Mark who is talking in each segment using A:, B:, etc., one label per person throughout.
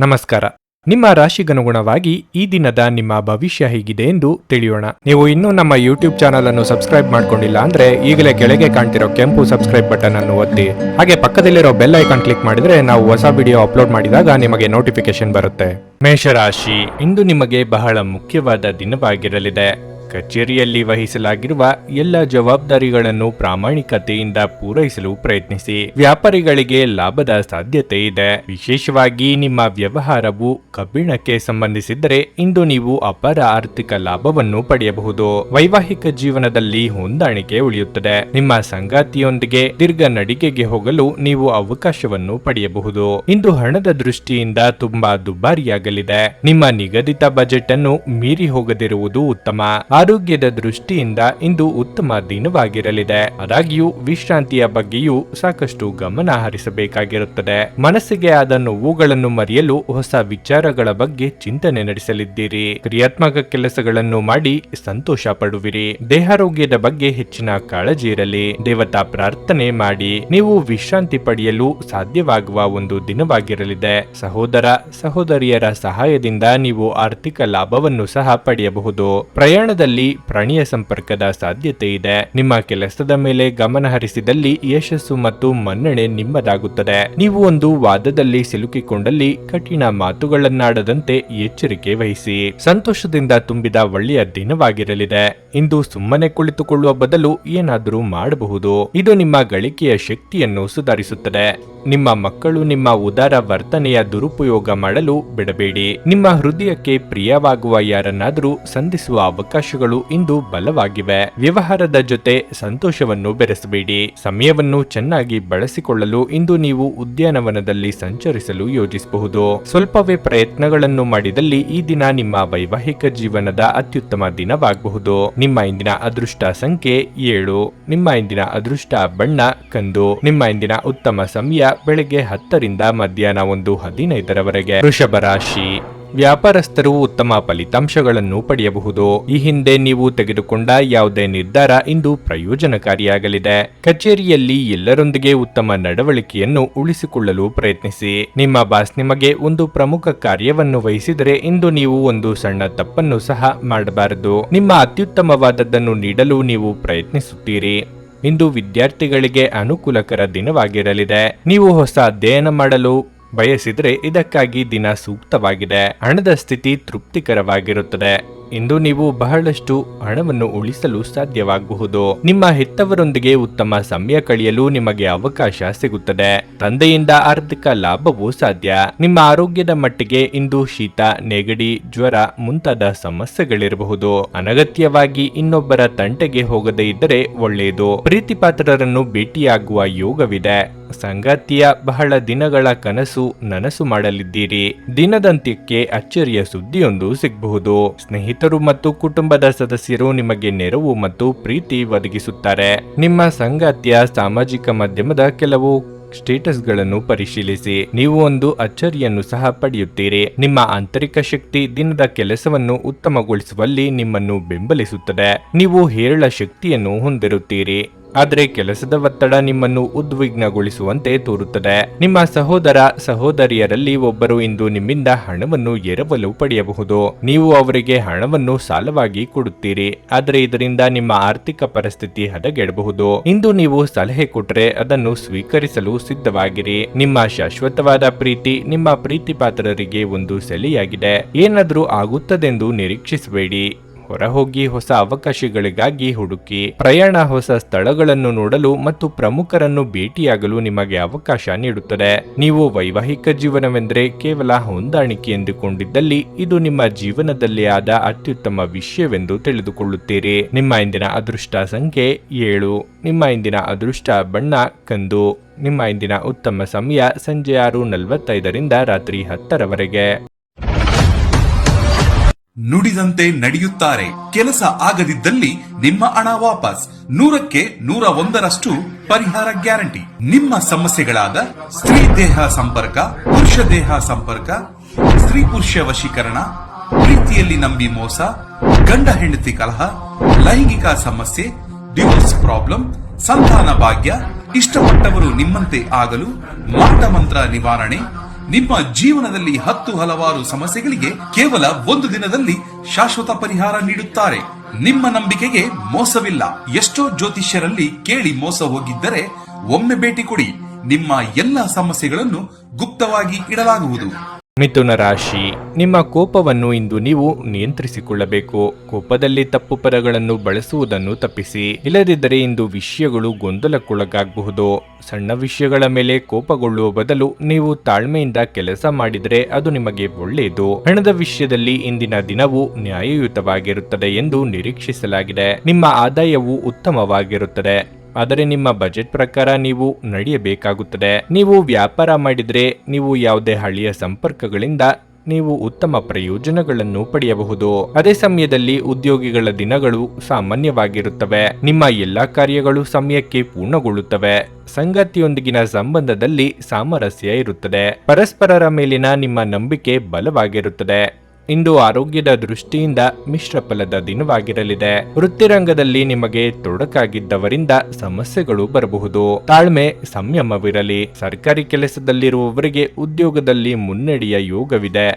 A: ನಮಸ್ಕಾರ. ನಿಮ್ಮ ರಾಶಿಗನುಗುಣವಾಗಿ ಈ ದಿನದ ನಿಮ್ಮ ಭವಿಷ್ಯ ಹೇಗಿದೆ ಎಂದು ತಿಳಿಯೋಣ. ನೀವು ಇನ್ನೂ ನಮ್ಮ ಯೂಟ್ಯೂಬ್ ಚಾನಲ್ ಅನ್ನು ಸಬ್ಸ್ಕ್ರೈಬ್ ಮಾಡ್ಕೊಂಡಿಲ್ಲ ಅಂದ್ರೆ ಈಗಲೇ ಕೆಳಗೆ ಕಾಣ್ತಿರೋ ಕೆಂಪು ಸಬ್ಸ್ಕ್ರೈಬ್ ಬಟನ್ ಅನ್ನು ಒತ್ತಿ, ಹಾಗೆ ಪಕ್ಕದಲ್ಲಿರೋ ಬೆಲ್ ಐಕಾನ್ ಕ್ಲಿಕ್ ಮಾಡಿದ್ರೆ ನಾವು ಹೊಸ ವಿಡಿಯೋ ಅಪ್ಲೋಡ್ ಮಾಡಿದಾಗ ನಿಮಗೆ ನೋಟಿಫಿಕೇಶನ್ ಬರುತ್ತೆ. ಮೇಷರಾಶಿ, ಇಂದು ನಿಮಗೆ ಬಹಳ ಮುಖ್ಯವಾದ ದಿನವಾಗಿರಲಿದೆ. ಕಚೇರಿಯಲ್ಲಿ ವಹಿಸಲಾಗಿರುವ ಎಲ್ಲ ಜವಾಬ್ದಾರಿಗಳನ್ನು ಪ್ರಾಮಾಣಿಕತೆಯಿಂದ ಪೂರೈಸಲು ಪ್ರಯತ್ನಿಸಿ. ವ್ಯಾಪಾರಿಗಳಿಗೆ ಲಾಭದ ಸಾಧ್ಯತೆ ಇದೆ. ವಿಶೇಷವಾಗಿ ನಿಮ್ಮ ವ್ಯವಹಾರವು ಕಬ್ಬಿಣಕ್ಕೆ ಸಂಬಂಧಿಸಿದ್ದರೆ ಇಂದು ನೀವು ಅಪಾರ ಆರ್ಥಿಕ ಲಾಭವನ್ನು ಪಡೆಯಬಹುದು. ವೈವಾಹಿಕ ಜೀವನದಲ್ಲಿ ಹೊಂದಾಣಿಕೆ ಉಳಿಯುತ್ತದೆ. ನಿಮ್ಮ ಸಂಗಾತಿಯೊಂದಿಗೆ ದೀರ್ಘ ನಡಿಗೆಗೆ ಹೋಗಲು ನೀವು ಅವಕಾಶವನ್ನು ಪಡೆಯಬಹುದು. ಇಂದು ಹಣದ ದೃಷ್ಟಿಯಿಂದ ತುಂಬಾ ದುಬಾರಿಯಾಗಲಿದೆ. ನಿಮ್ಮ ನಿಗದಿತ ಬಜೆಟ್ ಅನ್ನು ಮೀರಿ ಹೋಗದಿರುವುದು ಉತ್ತಮ. ಆರೋಗ್ಯದ ದೃಷ್ಟಿಯಿಂದ ಇಂದು ಉತ್ತಮ ದಿನವಾಗಿರಲಿದೆ. ಆದಾಗ್ಯೂ ವಿಶ್ರಾಂತಿಯ ಬಗ್ಗೆಯೂ ಸಾಕಷ್ಟು ಗಮನ ಹರಿಸಬೇಕಾಗಿರುತ್ತದೆ. ಮನಸ್ಸಿಗೆ ಆದ ನೋವುಗಳನ್ನು ಮರೆಯಲು ಹೊಸ ವಿಚಾರಗಳ ಬಗ್ಗೆ ಚಿಂತನೆ ನಡೆಸಲಿದ್ದೀರಿ. ಕ್ರಿಯಾತ್ಮಕ ಕೆಲಸಗಳನ್ನು ಮಾಡಿ ಸಂತೋಷ ಪಡುವಿರಿ. ದೇಹಾರೋಗ್ಯದ ಬಗ್ಗೆ ಹೆಚ್ಚಿನ ಕಾಳಜಿ ಇರಲಿ. ದೇವತಾ ಪ್ರಾರ್ಥನೆ ಮಾಡಿ. ನೀವು ವಿಶ್ರಾಂತಿ ಪಡೆಯಲು ಸಾಧ್ಯವಾಗುವ ಒಂದು ದಿನವಾಗಿರಲಿದೆ. ಸಹೋದರ ಸಹೋದರಿಯರ ಸಹಾಯದಿಂದ ನೀವು ಆರ್ಥಿಕ ಲಾಭವನ್ನು ಸಹ ಪಡೆಯಬಹುದು. ಪ್ರಯಾಣದಲ್ಲಿ ಪ್ರಾಣಿಯ ಸಂಪರ್ಕದ ಸಾಧ್ಯತೆ ಇದೆ. ನಿಮ್ಮ ಕೆಲಸದ ಮೇಲೆ ಗಮನ ಹರಿಸಿದಲ್ಲಿ ಯಶಸ್ಸು ಮತ್ತು ಮನ್ನಣೆ ನಿಮ್ಮದಾಗುತ್ತದೆ. ನೀವು ಒಂದು ವಾದದಲ್ಲಿ ಸಿಲುಕಿಕೊಂಡಲ್ಲಿ ಕಠಿಣ ಮಾತುಗಳನ್ನಾಡದಂತೆ ಎಚ್ಚರಿಕೆ ವಹಿಸಿ. ಸಂತೋಷದಿಂದ ತುಂಬಿದ ಒಳ್ಳೆಯ ದಿನವಾಗಿರಲಿದೆ. ಇಂದು ಸುಮ್ಮನೆ ಕುಳಿತುಕೊಳ್ಳುವ ಬದಲು ಏನಾದರೂ ಮಾಡಬಹುದು. ಇದು ನಿಮ್ಮ ಗಳಿಕೆಯ ಶಕ್ತಿಯನ್ನು ಸುಧಾರಿಸುತ್ತದೆ. ನಿಮ್ಮ ಮಕ್ಕಳು ನಿಮ್ಮ ಉದಾರ ವರ್ತನೆಯ ದುರುಪಯೋಗ ಮಾಡಲು ಬಿಡಬೇಡಿ. ನಿಮ್ಮ ಹೃದಯಕ್ಕೆ ಪ್ರಿಯವಾಗುವ ಯಾರನ್ನಾದರೂ ಸಂಧಿಸುವ ಅವಕಾಶಗಳು ಇಂದು ಬಲವಾಗಿವೆ. ವ್ಯವಹಾರದ ಜೊತೆ ಸಂತೋಷವನ್ನು ಬೆರೆಸಬೇಡಿ. ಸಮಯವನ್ನು ಚೆನ್ನಾಗಿ ಬಳಸಿಕೊಳ್ಳಲು ಇಂದು ನೀವು ಉದ್ಯಾನವನದಲ್ಲಿ ಸಂಚರಿಸಲು ಯೋಜಿಸಬಹುದು. ಸ್ವಲ್ಪವೇ ಪ್ರಯತ್ನಗಳನ್ನು ಮಾಡಿದಲ್ಲಿ ಈ ದಿನ ನಿಮ್ಮ ವೈವಾಹಿಕ ಜೀವನದ ಅತ್ಯುತ್ತಮ ದಿನವಾಗಬಹುದು. ನಿಮ್ಮ ಇಂದಿನ ಅದೃಷ್ಟ ಸಂಖ್ಯೆ 7. ನಿಮ್ಮ ಇಂದಿನ ಅದೃಷ್ಟ ಬಣ್ಣ ಕಂದು. ನಿಮ್ಮ ಇಂದಿನ ಉತ್ತಮ ಸಮಯ ಬೆಳಗ್ಗೆ 10 ರಿಂದ ಮಧ್ಯಾಹ್ನ 1:15 ವೃಷಭ ರಾಶಿ, ವ್ಯಾಪಾರಸ್ಥರು ಉತ್ತಮ ಫಲಿತಾಂಶಗಳನ್ನು ಪಡೆಯಬಹುದು. ಈ ಹಿಂದೆ ನೀವು ತೆಗೆದುಕೊಂಡ ಯಾವುದೇ ನಿರ್ಧಾರ ಇಂದು ಪ್ರಯೋಜನಕಾರಿಯಾಗಲಿದೆ. ಕಚೇರಿಯಲ್ಲಿ ಎಲ್ಲರೊಂದಿಗೆ ಉತ್ತಮ ನಡವಳಿಕೆಯನ್ನು ಉಳಿಸಿಕೊಳ್ಳಲು ಪ್ರಯತ್ನಿಸಿ. ನಿಮ್ಮ ಬಾಸ್ ನಿಮಗೆ ಒಂದು ಪ್ರಮುಖ ಕಾರ್ಯವನ್ನು ವಹಿಸಿದರೆ ಇಂದು ನೀವು ಒಂದು ಸಣ್ಣ ತಪ್ಪನ್ನು ಸಹ ಮಾಡಬಾರದು. ನಿಮ್ಮ ಅತ್ಯುತ್ತಮವಾದದ್ದನ್ನು ನೀಡಲು ನೀವು ಪ್ರಯತ್ನಿಸುತ್ತೀರಿ. ಇಂದು ವಿದ್ಯಾರ್ಥಿಗಳಿಗೆ ಅನುಕೂಲಕರ ದಿನವಾಗಿರಲಿದೆ. ನೀವು ಹೊಸ ಅಧ್ಯಯನ ಮಾಡಲು ಬಯಸಿದರೆ ಇದಕ್ಕಾಗಿ ದಿನ ಸೂಕ್ತವಾಗಿದೆ. ಹಣದ ಸ್ಥಿತಿ ತೃಪ್ತಿಕರವಾಗಿರುತ್ತದೆ. ಇಂದು ನೀವು ಬಹಳಷ್ಟು ಹಣವನ್ನು ಉಳಿಸಲು ಸಾಧ್ಯವಾಗಬಹುದು. ನಿಮ್ಮ ಹೆತ್ತವರೊಂದಿಗೆ ಉತ್ತಮ ಸಮಯ ಕಳೆಯಲು ನಿಮಗೆ ಅವಕಾಶ ಸಿಗುತ್ತದೆ. ತಂದೆಯಿಂದ ಆರ್ಥಿಕ ಲಾಭವೂ ಸಾಧ್ಯ. ನಿಮ್ಮ ಆರೋಗ್ಯದ ಮಟ್ಟಿಗೆ ಇಂದು ಶೀತ, ನೆಗಡಿ, ಜ್ವರ ಮುಂತಾದ ಸಮಸ್ಯೆಗಳಿರಬಹುದು. ಅನಗತ್ಯವಾಗಿ ಇನ್ನೊಬ್ಬರ ತಂಟೆಗೆ ಹೋಗದೇ ಇದ್ದರೆ ಒಳ್ಳೆಯದು. ಪ್ರೀತಿಪಾತ್ರರನ್ನು ಭೇಟಿಯಾಗುವ ಯೋಗವಿದೆ. ಸಂಗಾತಿಯ ಬಹಳ ದಿನಗಳ ಕನಸು ನನಸು ಮಾಡಲಿದ್ದೀರಿ. ದಿನದಂತ್ಯಕ್ಕೆ ಅಚ್ಚರಿಯ ಸುದ್ದಿಯೊಂದು ಸಿಗಬಹುದು. ಸ್ನೇಹಿತರು ಮತ್ತು ಕುಟುಂಬದ ಸದಸ್ಯರು ನಿಮಗೆ ನೆರವು ಮತ್ತು ಪ್ರೀತಿ ಒದಗಿಸುತ್ತಾರೆ. ನಿಮ್ಮ ಸಂಗಾತಿಯ ಸಾಮಾಜಿಕ ಮಾಧ್ಯಮದ ಕೆಲವು ಸ್ಟೇಟಸ್ಗಳನ್ನು ಪರಿಶೀಲಿಸಿ. ನೀವು ಒಂದು ಅಚ್ಚರಿಯನ್ನು ಸಹ ಪಡೆಯುತ್ತೀರಿ. ನಿಮ್ಮ ಆಂತರಿಕ ಶಕ್ತಿ ದಿನದ ಕೆಲಸವನ್ನು ಉತ್ತಮಗೊಳಿಸುವಲ್ಲಿ ನಿಮ್ಮನ್ನು ಬೆಂಬಲಿಸುತ್ತದೆ. ನೀವು ಹೇರಳ ಶಕ್ತಿಯನ್ನು ಹೊಂದಿರುತ್ತೀರಿ. ಆದರೆ ಕೆಲಸದ ಒತ್ತಡ ನಿಮ್ಮನ್ನು ಉದ್ವಿಗ್ನಗೊಳಿಸುವಂತೆ ತೋರುತ್ತದೆ. ನಿಮ್ಮ ಸಹೋದರ ಸಹೋದರಿಯರಲ್ಲಿ ಒಬ್ಬರು ಇಂದು ನಿಮ್ಮಿಂದ ಹಣವನ್ನು ಎರವಲು ಪಡೆಯಬಹುದು. ನೀವು ಅವರಿಗೆ ಹಣವನ್ನು ಸಾಲವಾಗಿ ಕೊಡುತ್ತೀರಿ, ಆದರೆ ಇದರಿಂದ ನಿಮ್ಮ ಆರ್ಥಿಕ ಪರಿಸ್ಥಿತಿ ಹದಗೆಡಬಹುದು. ಇಂದು ನೀವು ಸಲಹೆ ಕೊಟ್ಟರೆ ಅದನ್ನು ಸ್ವೀಕರಿಸಲು ಸಿದ್ಧವಾಗಿರಿ. ನಿಮ್ಮ ಶಾಶ್ವತವಾದ ಪ್ರೀತಿ ನಿಮ್ಮ ಪ್ರೀತಿಪಾತ್ರರಿಗೆ ಒಂದು ಸೆಲೆಯಾಗಿದೆ. ಏನಾದರೂ ಆಗುತ್ತದೆಂದು ನಿರೀಕ್ಷಿಸಬೇಡಿ. ಹೊರಹೋಗಿ ಹೊಸ ಅವಕಾಶಗಳಿಗಾಗಿ ಹುಡುಕಿ. ಪ್ರಯಾಣ ಹೊಸ ಸ್ಥಳಗಳನ್ನು ನೋಡಲು ಮತ್ತು ಪ್ರಮುಖರನ್ನು ಭೇಟಿಯಾಗಲು ನಿಮಗೆ ಅವಕಾಶ ನೀಡುತ್ತದೆ. ನೀವು ವೈವಾಹಿಕ ಜೀವನವೆಂದರೆ ಕೇವಲ ಹೊಂದಾಣಿಕೆ ಎಂದುಕೊಂಡಿದ್ದಲ್ಲಿ ಇದು ನಿಮ್ಮ ಜೀವನದಲ್ಲಿ ಆದ ಅತ್ಯುತ್ತಮ ವಿಷಯವೆಂದು ತಿಳಿದುಕೊಳ್ಳುತ್ತೀರಿ. ನಿಮ್ಮ ಇಂದಿನ ಅದೃಷ್ಟ ಸಂಖ್ಯೆ 7. ನಿಮ್ಮ ಇಂದಿನ ಅದೃಷ್ಟ ಬಣ್ಣ ಕಂದು. ನಿಮ್ಮ ಇಂದಿನ ಉತ್ತಮ ಸಮಯ ಸಂಜೆ 6:45 ರಿಂದ ರಾತ್ರಿ 10
B: ನುಡಿದಂತೆ ನಡೆಯುತ್ತಾರೆ. ಕೆಲಸ ಆಗದಿದ್ದಲ್ಲಿ ನಿಮ್ಮ ಹಣ ವಾಪಸ್. 100ಕ್ಕೆ 101ರಷ್ಟು ಪರಿಹಾರ ಗ್ಯಾರಂಟಿ. ನಿಮ್ಮ ಸಮಸ್ಯೆಗಳಾದ ಸ್ತ್ರೀ ದೇಹ ಸಂಪರ್ಕ, ಪುರುಷ ದೇಹ ಸಂಪರ್ಕ, ಸ್ತ್ರೀ ಪುರುಷ ವಶೀಕರಣ, ಪ್ರೀತಿಯಲ್ಲಿ ನಂಬಿ ಮೋಸ, ಗಂಡ ಹೆಂಡತಿ ಕಲಹ, ಲೈಂಗಿಕ ಸಮಸ್ಯೆ, ಡಿವೋರ್ಸ್ ಪ್ರಾಬ್ಲಮ್, ಸಂತಾನ ಭಾಗ್ಯ, ಇಷ್ಟಪಟ್ಟವರು ನಿಮ್ಮಂತೆ ಆಗಲು ಮಾಟ ಮಂತ್ರ ನಿವಾರಣೆ, ನಿಮ್ಮ ಜೀವನದಲ್ಲಿ 10 ಹಲವಾರು ಸಮಸ್ಯೆಗಳಿಗೆ ಕೇವಲ ಒಂದು ದಿನದಲ್ಲಿ ಶಾಶ್ವತ ಪರಿಹಾರ ನೀಡುತ್ತಾರೆ. ನಿಮ್ಮ ನಂಬಿಕೆಗೆ ಮೋಸವಿಲ್ಲ. ಎಷ್ಟೋ ಜ್ಯೋತಿಷ್ಯರಲ್ಲಿ ಕೇಳಿ ಮೋಸ ಹೋಗಿದ್ದರೆ ಒಮ್ಮೆ ಭೇಟಿ ಕೊಡಿ. ನಿಮ್ಮ ಎಲ್ಲಾ ಸಮಸ್ಯೆಗಳನ್ನು ಗುಪ್ತವಾಗಿ ಇಡಲಾಗುವುದು.
A: ಮಿಥುನ ರಾಶಿ, ನಿಮ್ಮ ಕೋಪವನ್ನು ಇಂದು ನೀವು ನಿಯಂತ್ರಿಸಿಕೊಳ್ಳಬೇಕು. ಕೋಪದಲ್ಲಿ ತಪ್ಪು ಪದಗಳನ್ನು ಬಳಸುವುದನ್ನು ತಪ್ಪಿಸಿ, ಇಲ್ಲದಿದ್ದರೆ ಇಂದು ವಿಷಯಗಳು ಗೊಂದಲಕ್ಕೊಳಗಾಗಬಹುದು. ಸಣ್ಣ ವಿಷಯಗಳ ಮೇಲೆ ಕೋಪಗೊಳ್ಳುವ ಬದಲು ನೀವು ತಾಳ್ಮೆಯಿಂದ ಕೆಲಸ ಮಾಡಿದರೆ ಅದು ನಿಮಗೆ ಒಳ್ಳೆಯದು. ಹಣದ ವಿಷಯದಲ್ಲಿ ಇಂದಿನ ದಿನವು ನ್ಯಾಯಯುತವಾಗಿರುತ್ತದೆ ಎಂದು ನಿರೀಕ್ಷಿಸಲಾಗಿದೆ. ನಿಮ್ಮ ಆದಾಯವು ಉತ್ತಮವಾಗಿರುತ್ತದೆ, ಆದರೆ ನಿಮ್ಮ ಬಜೆಟ್ ಪ್ರಕಾರ ನೀವು ನಡೆಯಬೇಕಾಗುತ್ತದೆ. ನೀವು ವ್ಯಾಪಾರ ಮಾಡಿದರೆ ನೀವು ಯಾವುದೇ ಹಳೆಯ ಸಂಪರ್ಕಗಳಿಂದ ನೀವು ಉತ್ತಮ ಪ್ರಯೋಜನಗಳನ್ನು ಪಡೆಯಬಹುದು. ಅದೇ ಸಮಯದಲ್ಲಿ ಉದ್ಯೋಗಿಗಳ ದಿನಗಳು ಸಾಮಾನ್ಯವಾಗಿರುತ್ತವೆ. ನಿಮ್ಮ ಎಲ್ಲಾ ಕಾರ್ಯಗಳು ಸಮಯಕ್ಕೆ ಪೂರ್ಣಗೊಳ್ಳುತ್ತವೆ. ಸಂಗಾತಿಯೊಂದಿಗಿನ ಸಂಬಂಧದಲ್ಲಿ ಸಾಮರಸ್ಯ ಇರುತ್ತದೆ. ಪರಸ್ಪರರ ಮೇಲಿನ ನಿಮ್ಮ ನಂಬಿಕೆ ಬಲವಾಗಿರುತ್ತದೆ. ಇಂದು ಆರೋಗ್ಯದ ದೃಷ್ಟಿಯಿಂದ ಮಿಶ್ರ ಫಲದ ದಿನವಾಗಿರಲಿದೆ. ವೃತ್ತಿರಂಗದಲ್ಲಿ ನಿಮಗೆ ತೊಡಕಾಗಿದ್ದವರಿಂದ ಸಮಸ್ಯೆಗಳು ಬರಬಹುದು. ತಾಳ್ಮೆ, ಸಂಯಮವಿರಲಿ. ಸರ್ಕಾರಿ ಕೆಲಸದಲ್ಲಿರುವವರಿಗೆ ಉದ್ಯೋಗದಲ್ಲಿ ಮುನ್ನಡೆಯ ಯೋಗವಿದೆ.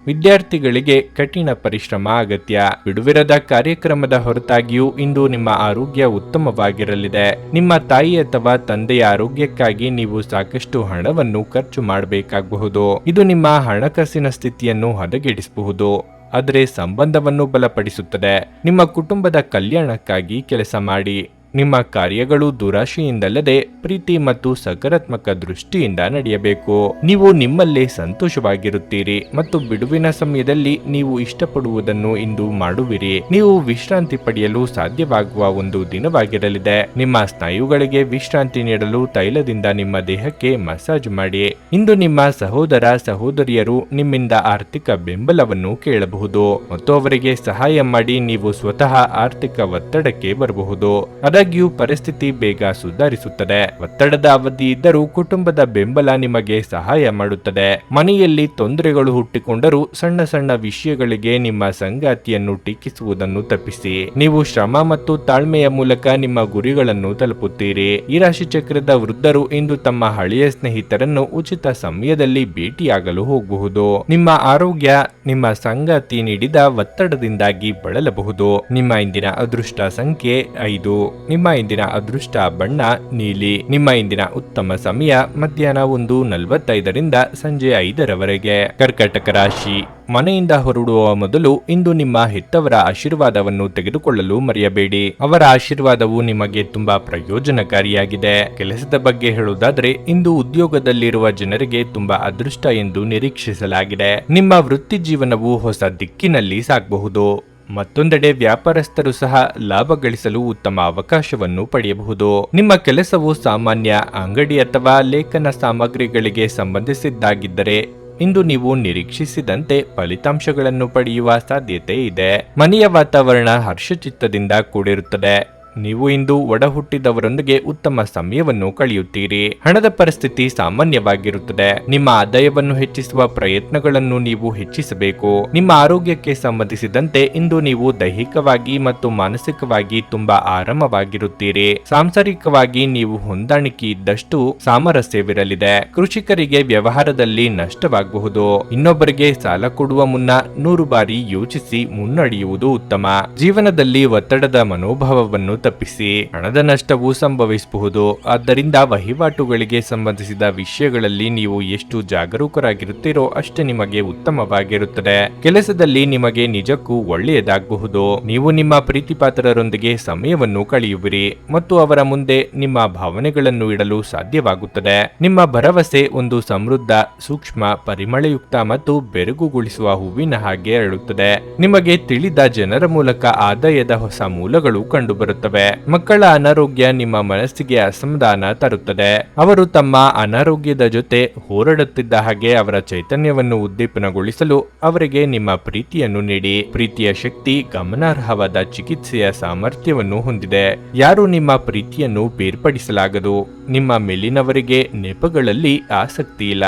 A: ವಿದ್ಯಾರ್ಥಿಗಳಿಗೆ ಕಠಿಣ ಪರಿಶ್ರಮ ಅಗತ್ಯ. ಬಿಡುವಿರದ ಕಾರ್ಯಕ್ರಮದ ಹೊರತಾಗಿಯೂ ಇಂದು ನಿಮ್ಮ ಆರೋಗ್ಯ ಉತ್ತಮವಾಗಿರಲಿದೆ. ನಿಮ್ಮ ತಾಯಿ ಅಥವಾ ತಂದೆಯ ಆರೋಗ್ಯಕ್ಕಾಗಿ ನೀವು ಸಾಕಷ್ಟು ಹಣವನ್ನು ಖರ್ಚು ಮಾಡಬೇಕಾಗಬಹುದು. ಇದು ನಿಮ್ಮ ಹಣಕಾಸಿನ ಸ್ಥಿತಿಯನ್ನು ಹದಗೆಡಿಸಬಹುದು, ಆದರೆ ಸಂಬಂಧವನ್ನು ಬಲಪಡಿಸುತ್ತದೆ. ನಿಮ್ಮ ಕುಟುಂಬದ ಕಲ್ಯಾಣಕ್ಕಾಗಿ ಕೆಲಸ ಮಾಡಿ. ನಿಮ್ಮ ಕಾರ್ಯಗಳು ದುರಾಶೆಯಿಂದಲ್ಲದೆ ಪ್ರೀತಿ ಮತ್ತು ಸಕಾರಾತ್ಮಕ ದೃಷ್ಟಿಯಿಂದ ನಡೆಯಬೇಕು. ನೀವು ನಿಮ್ಮಲ್ಲೇ ಸಂತೋಷವಾಗಿರುತ್ತೀರಿ ಮತ್ತು ಬಿಡುವಿನ ಸಮಯದಲ್ಲಿ ನೀವು ಇಷ್ಟಪಡುವುದನ್ನು ಇಂದು ಮಾಡುವಿರಿ. ನೀವು ವಿಶ್ರಾಂತಿ ಪಡೆಯಲು ಸಾಧ್ಯವಾಗುವ ಒಂದು ದಿನವಾಗಿರಲಿದೆ. ನಿಮ್ಮ ಸ್ನಾಯುಗಳಿಗೆ ವಿಶ್ರಾಂತಿ ನೀಡಲು ತೈಲದಿಂದ ನಿಮ್ಮ ದೇಹಕ್ಕೆ ಮಸಾಜ್ ಮಾಡಿ. ಇಂದು ನಿಮ್ಮ ಸಹೋದರ ಸಹೋದರಿಯರು ನಿಮ್ಮಿಂದ ಆರ್ಥಿಕ ಬೆಂಬಲವನ್ನು ಕೇಳಬಹುದು ಮತ್ತು ಅವರಿಗೆ ಸಹಾಯ ಮಾಡಿ ನೀವು ಸ್ವತಃ ಆರ್ಥಿಕ ಒತ್ತಡಕ್ಕೆ ಬರಬಹುದು. ಆದಾಗ್ಯೂ ಪರಿಸ್ಥಿತಿ ಬೇಗ ಸುಧಾರಿಸುತ್ತದೆ. ಒತ್ತಡದ ಅವಧಿ ಇದ್ದರೂ ಕುಟುಂಬದ ಬೆಂಬಲ ನಿಮಗೆ ಸಹಾಯ ಮಾಡುತ್ತದೆ. ಮನೆಯಲ್ಲಿ ತೊಂದರೆಗಳು ಹುಟ್ಟಿಕೊಂಡರೂ ಸಣ್ಣ ಸಣ್ಣ ವಿಷಯಗಳಿಗೆ ನಿಮ್ಮ ಸಂಗಾತಿಯನ್ನು ಟೀಕಿಸುವುದನ್ನು ತಪ್ಪಿಸಿ. ನೀವು ಶ್ರಮ ಮತ್ತು ತಾಳ್ಮೆಯ ಮೂಲಕ ನಿಮ್ಮ ಗುರಿಗಳನ್ನು ತಲುಪುತ್ತೀರಿ. ಈ ರಾಶಿ ಚಕ್ರದ ವೃದ್ಧರು ಇಂದು ತಮ್ಮ ಹಳೆಯ ಸ್ನೇಹಿತರನ್ನು ಉಚಿತ ಸಮಯದಲ್ಲಿ ಭೇಟಿಯಾಗಲು ಹೋಗಬಹುದು. ನಿಮ್ಮ ಆರೋಗ್ಯ ನಿಮ್ಮ ಸಂಗಾತಿ ನೀಡಿದ ಒತ್ತಡದಿಂದಾಗಿ ಬಳಲಬಹುದು. ನಿಮ್ಮ ಇಂದಿನ ಅದೃಷ್ಟ ಸಂಖ್ಯೆ 5. ನಿಮ್ಮ ಇಂದಿನ ಅದೃಷ್ಟ ಬಣ್ಣ ನೀಲಿ. ನಿಮ್ಮ ಇಂದಿನ ಉತ್ತಮ ಸಮಯ ಮಧ್ಯಾಹ್ನ 1:45ರಿಂದ ಸಂಜೆ 5ರವರೆಗೆ. ಕರ್ಕಾಟಕ ರಾಶಿ, ಮನೆಯಿಂದ ಹೊರಡುವ ಮೊದಲು ಇಂದು ನಿಮ್ಮ ಹೆತ್ತವರ ಆಶೀರ್ವಾದವನ್ನು ತೆಗೆದುಕೊಳ್ಳಲು ಮರೆಯಬೇಡಿ. ಅವರ ಆಶೀರ್ವಾದವು ನಿಮಗೆ ತುಂಬಾ ಪ್ರಯೋಜನಕಾರಿಯಾಗಿದೆ. ಕೆಲಸದ ಬಗ್ಗೆ ಹೇಳುವುದಾದ್ರೆ ಇಂದು ಉದ್ಯೋಗದಲ್ಲಿರುವ ಜನರಿಗೆ ತುಂಬಾ ಅದೃಷ್ಟ ಎಂದು ನಿರೀಕ್ಷಿಸಲಾಗಿದೆ. ನಿಮ್ಮ ವೃತ್ತಿ ಜೀವನವು ಹೊಸ ದಿಕ್ಕಿನಲ್ಲಿ ಸಾಗಬಹುದು. ಮತ್ತೊಂದೆಡೆ ವ್ಯಾಪಾರಸ್ಥರು ಸಹ ಲಾಭ ಗಳಿಸಲು ಉತ್ತಮ ಅವಕಾಶವನ್ನು ಪಡೆಯಬಹುದು. ನಿಮ್ಮ ಕೆಲಸವು ಸಾಮಾನ್ಯ ಅಂಗಡಿ ಅಥವಾ ಲೇಖನ ಸಾಮಗ್ರಿಗಳಿಗೆ ಸಂಬಂಧಿಸಿದ್ದಾಗಿದ್ದರೆ ಇಂದು ನೀವು ನಿರೀಕ್ಷಿಸಿದಂತೆ ಫಲಿತಾಂಶಗಳನ್ನು ಪಡೆಯುವ ಸಾಧ್ಯತೆ ಇದೆ. ಮನೆಯ ವಾತಾವರಣ ಹರ್ಷಚಿತ್ತದಿಂದ ಕೂಡಿರುತ್ತದೆ. ನೀವು ಇಂದು ಒಡ ಹುಟ್ಟಿದವರೊಂದಿಗೆ ಉತ್ತಮ ಸಮಯವನ್ನು ಕಳೆಯುತ್ತೀರಿ. ಹಣದ ಪರಿಸ್ಥಿತಿ ಸಾಮಾನ್ಯವಾಗಿರುತ್ತದೆ. ನಿಮ್ಮ ಆದಾಯವನ್ನು ಹೆಚ್ಚಿಸುವ ಪ್ರಯತ್ನಗಳನ್ನು ನೀವು ಹೆಚ್ಚಿಸಬೇಕು. ನಿಮ್ಮ ಆರೋಗ್ಯಕ್ಕೆ ಸಂಬಂಧಿಸಿದಂತೆ ಇಂದು ನೀವು ದೈಹಿಕವಾಗಿ ಮತ್ತು ಮಾನಸಿಕವಾಗಿ ತುಂಬಾ ಆರಾಮವಾಗಿರುತ್ತೀರಿ. ಸಾಂಸಾರಿಕವಾಗಿ ನೀವು ಹೊಂದಾಣಿಕೆ ಇದ್ದಷ್ಟು ಸಾಮರಸ್ಯವಿರಲಿದೆ. ಕೃಷಿಕರಿಗೆ ವ್ಯವಹಾರದಲ್ಲಿ ನಷ್ಟವಾಗಬಹುದು. ಇನ್ನೊಬ್ಬರಿಗೆ ಸಾಲ ಕೊಡುವ ಮುನ್ನ 100 ಬಾರಿ ಯೋಚಿಸಿ ಮುನ್ನಡೆಯುವುದು ಉತ್ತಮ. ಜೀವನದಲ್ಲಿ ಒತ್ತಡದ ಮನೋಭಾವವನ್ನು ತಪ್ಪಿಸಿ. ಹಣದ ನಷ್ಟವು ಸಂಭವಿಸಬಹುದು. ಆದ್ದರಿಂದ ವಹಿವಾಟುಗಳಿಗೆ ಸಂಬಂಧಿಸಿದ ವಿಷಯಗಳಲ್ಲಿ ನೀವು ಎಷ್ಟು ಜಾಗರೂಕರಾಗಿರುತ್ತೀರೋ ಅಷ್ಟೇ ನಿಮಗೆ ಉತ್ತಮವಾಗಿರುತ್ತದೆ. ಕೆಲಸದಲ್ಲಿ ನಿಮಗೆ ನಿಜಕ್ಕೂ ಒಳ್ಳೆಯದಾಗಬಹುದು. ನೀವು ನಿಮ್ಮ ಪ್ರೀತಿಪಾತ್ರರೊಂದಿಗೆ ಸಮಯವನ್ನು ಕಳೆಯುವಿರಿ ಮತ್ತು ಅವರ ಮುಂದೆ ನಿಮ್ಮ ಭಾವನೆಗಳನ್ನು ಇಡಲು ಸಾಧ್ಯವಾಗುತ್ತದೆ. ನಿಮ್ಮ ಭರವಸೆ ಒಂದು ಸಮೃದ್ಧ, ಸೂಕ್ಷ್ಮ, ಪರಿಮಳಯುಕ್ತ ಮತ್ತು ಬೆರಗುಗೊಳಿಸುವ ಹೂವಿನ ಹಾಗೆ ಅರಳುತ್ತದೆ. ನಿಮಗೆ ತಿಳಿದ ಜನರ ಮೂಲಕ ಆದಾಯದ ಹೊಸ ಮೂಲಗಳು ಕಂಡುಬರುತ್ತವೆ. ಮಕ್ಕಳ ಅನಾರೋಗ್ಯ ನಿಮ್ಮ ಮನಸ್ಸಿಗೆ ಅಸಮಾಧಾನ ತರುತ್ತದೆ. ಅವರು ತಮ್ಮ ಅನಾರೋಗ್ಯದ ಜೊತೆ ಹೋರಾಡುತ್ತಿದ್ದ ಹಾಗೆ ಅವರ ಚೈತನ್ಯವನ್ನು ಉದ್ದೀಪನಗೊಳಿಸಲು ಅವರಿಗೆ ನಿಮ್ಮ ಪ್ರೀತಿಯನ್ನು ನೀಡಿ. ಪ್ರೀತಿಯ ಶಕ್ತಿ ಗಮನಾರ್ಹವಾದ ಚಿಕಿತ್ಸೆಯ ಸಾಮರ್ಥ್ಯವನ್ನು ಹೊಂದಿದೆ. ಯಾರು ನಿಮ್ಮ ಪ್ರೀತಿಯನ್ನು ಬೇರ್ಪಡಿಸಲಾಗದು. ನಿಮ್ಮ ಮೇಲಿನವರಿಗೆ ನೆಪಗಳಲ್ಲಿ ಆಸಕ್ತಿ ಇಲ್ಲ.